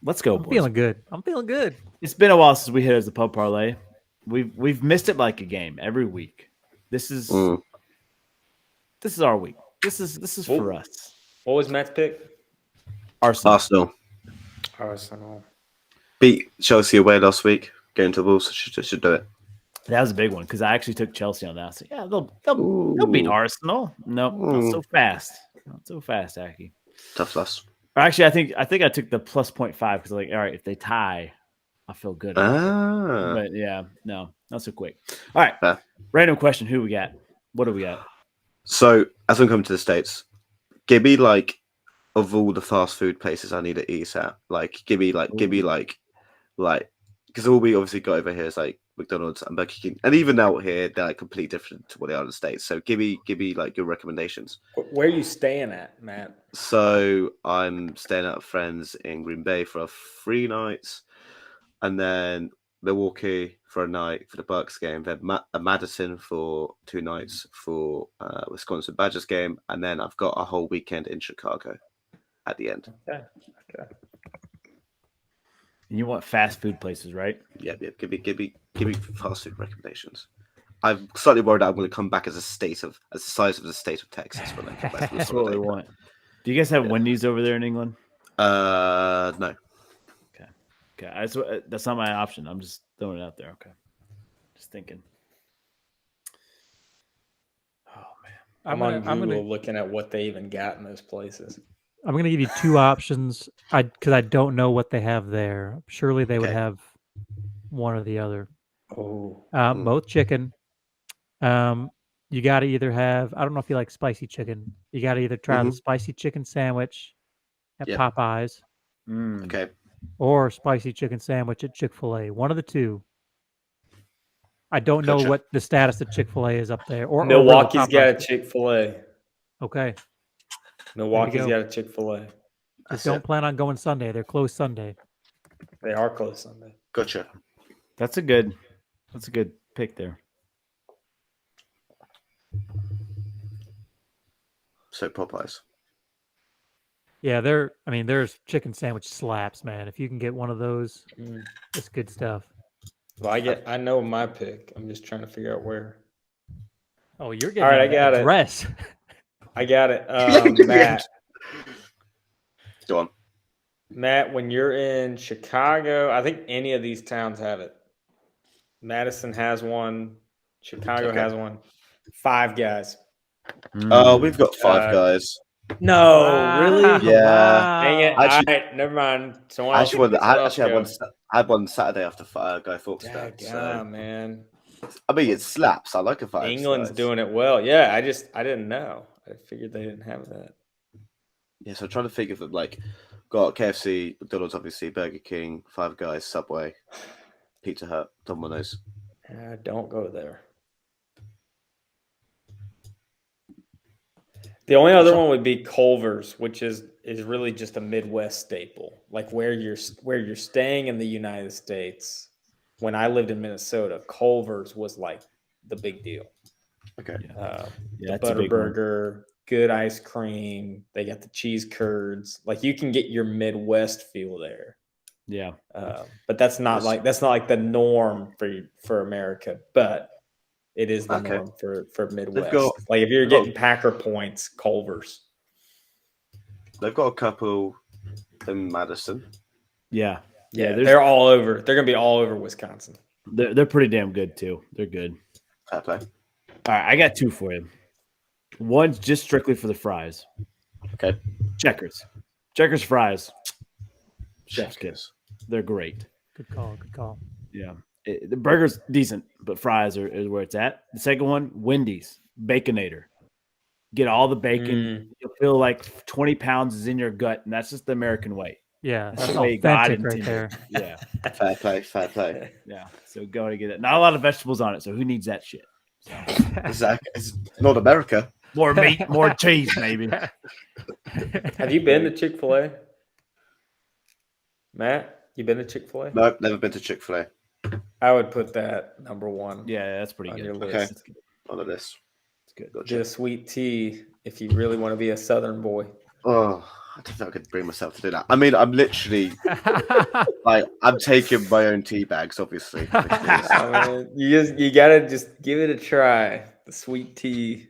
Let's go, I'm boys. feeling good. I'm feeling good. It's been a while since we hit as a pub parlay. We've missed it like a game every week. This is our week. This is for us. What was Matt's pick? Arsenal. Arsenal. Beat Chelsea away last week. Going to the Wolves should do it. That was a big one because I actually took Chelsea on that. I said, yeah, they'll beat Arsenal. Nope, not so fast. Not so fast, Aki. Tough loss. Or actually, I think I took the plus 0.5 because like, all right, if they tie, I feel good. But yeah, no, not so quick. All right, Fair. Random question: who we got? What do we got? So as I'm coming to the States, give me like of all the fast food places I need to eat at, like give me like because all we obviously got over here is like McDonald's and Burger King, and even out here they're like completely different to what they are in the States. So give me like your recommendations. Where are you staying at, Matt? So I'm staying at a friend's in Green Bay for 3 nights, and then Milwaukee for a night for the Bucks game, then Madison for 2 nights for Wisconsin Badgers game, and then I've got a whole weekend in Chicago at the end. Okay. And you want fast food places, right? Yeah. Give me fast food recommendations. I'm slightly worried that I'm going to come back as the size of the state of Texas when I come back. From That's what we want. Do you guys have Wendy's over there in England? No. Okay. That's not my option. I'm just throwing it out there. Okay. Just thinking. Oh man. I'm on Google looking at what they even got in those places. I'm going to give you 2 options because I don't know what they have there. Surely they would have one or the other. Oh. Both chicken. You got to either have, I don't know if you like spicy chicken. You got to either try the spicy chicken sandwich at Popeyes. Okay. Or spicy chicken sandwich at Chick-fil-A. One of the two. I don't know what the status of Chick-fil-A is up there. Or Milwaukee's got a Chick-fil-A. Okay. Milwaukee's got a Chick-fil-A. Just don't plan on going Sunday. They're closed Sunday. They are closed Sunday. Gotcha. That's a good pick there. So Popeyes. Yeah, there's chicken sandwich slaps, man. If you can get one of those, it's good stuff. Well, I know my pick. I'm just trying to figure out where. Oh, you're getting all right. I got it. I got it. Matt. Go on. Matt, when you're in Chicago, I think any of these towns have it. Madison has one. Chicago has one. Five Guys. Oh, we've got Five Guys. No, really? Yeah. Dang it. Actually, all right, never mind. I had one Saturday after Guy Fawkes. Yeah, man. I mean, it slaps. I like a Five England's Guys. doing it well. Yeah, I didn't know. I figured they didn't have that. Yeah, so I'm trying to think of them. Like, got KFC, McDonald's, obviously, Burger King, Five Guys, Subway, Pizza Hut, Domino's. Don't go there. The only other one would be Culver's, which is really just a Midwest staple. Like where you're staying in the United States. When I lived in Minnesota, Culver's was like the big deal. Okay. The Butterburger, good ice cream. They got the cheese curds. Like you can get your Midwest feel there. Yeah. But that's not like the norm for America. But it is the norm for Midwest. Like if you're getting Packer points, Culver's. They've got a couple in Madison. Yeah. Yeah, they're all over. They're gonna be all over Wisconsin. They're pretty damn good too. They're good. Fair play. All right, I got 2 for you. One's just strictly for the fries. Okay. Checkers fries. Chef's kiss. They're great. Good call. Yeah. The burger's decent, but fries is where it's at. The second one, Wendy's Baconator. Get all the bacon. You'll feel like 20 pounds is in your gut, and that's just the American way. Yeah, that's the way God intended. Right there. Yeah. Fair play. Yeah. So go to get it. Not a lot of vegetables on it, so who needs that shit? So. Exactly. It's not America. More meat, more cheese, maybe. Have you been to Chick-fil-A? Matt, you been to Chick-fil-A? No, never been to Chick-fil-A. I would put that number 1. Yeah, that's pretty good. Your list. Okay. On the list. It's good. Get a sweet tea if you really want to be a Southern boy. Oh, I don't think I could bring myself to do that. I mean, I'm literally like I'm taking my own tea bags, obviously. I mean, you gotta just give it a try. The sweet tea,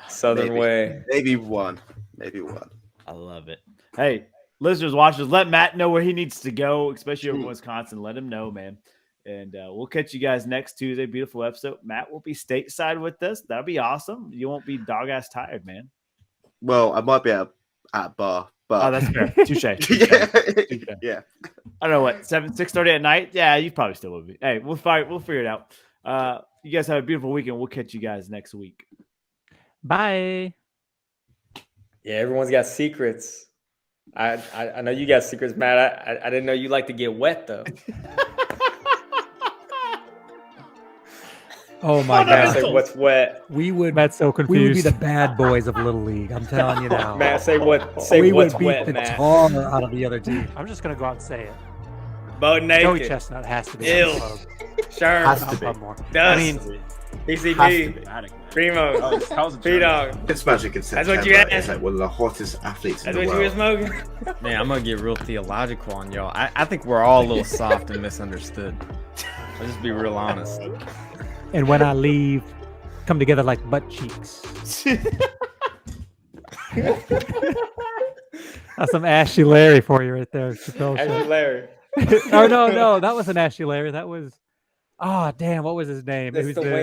Southern way. Maybe one. I love it. Hey, listeners, watchers, let Matt know where he needs to go, especially over in Wisconsin. Let him know, man. And we'll catch you guys next Tuesday. Beautiful episode. Matt will be stateside with us. That'll be awesome. You won't be dog ass tired, man. Well, I might be at a bar, but Oh, that's fair. Touche. yeah. I don't know what 6:30 at night. Yeah, you probably still will be. Hey, we'll figure it out. You guys have a beautiful weekend. We'll catch you guys next week. Bye. Yeah, everyone's got secrets. I know you got secrets, Matt. I didn't know you like to get wet though. Oh my Matt, god. say what's wet. We would Matt's so we would be confused. the bad boys of Little League. I'm telling you now. Matt, say what? Say we what's would beat wet, the Matt. tar out of the other team. I'm just gonna go out and say it. Bo Joey naked. Chestnut has to be. Ew. on the club. Sherm. Has to I'll be. pub more. Dust. I mean, Has to PCB. be. Dramatic, man. Primo. That was a P journey. Dog. It's magic in That's September. what you asked. It's like one of the hottest athletes That's in what the you were world. smoking. Man, I'm gonna get real theological on y'all. I think we're all a little soft and misunderstood. I'll just be real honest. and when I leave, come together like butt cheeks. That's some Ashy Larry for you right there. Chappelle Ashley Show. Larry. Oh no, that wasn't Ashy Larry. That was, oh damn, what was his name? That's Who's the the- way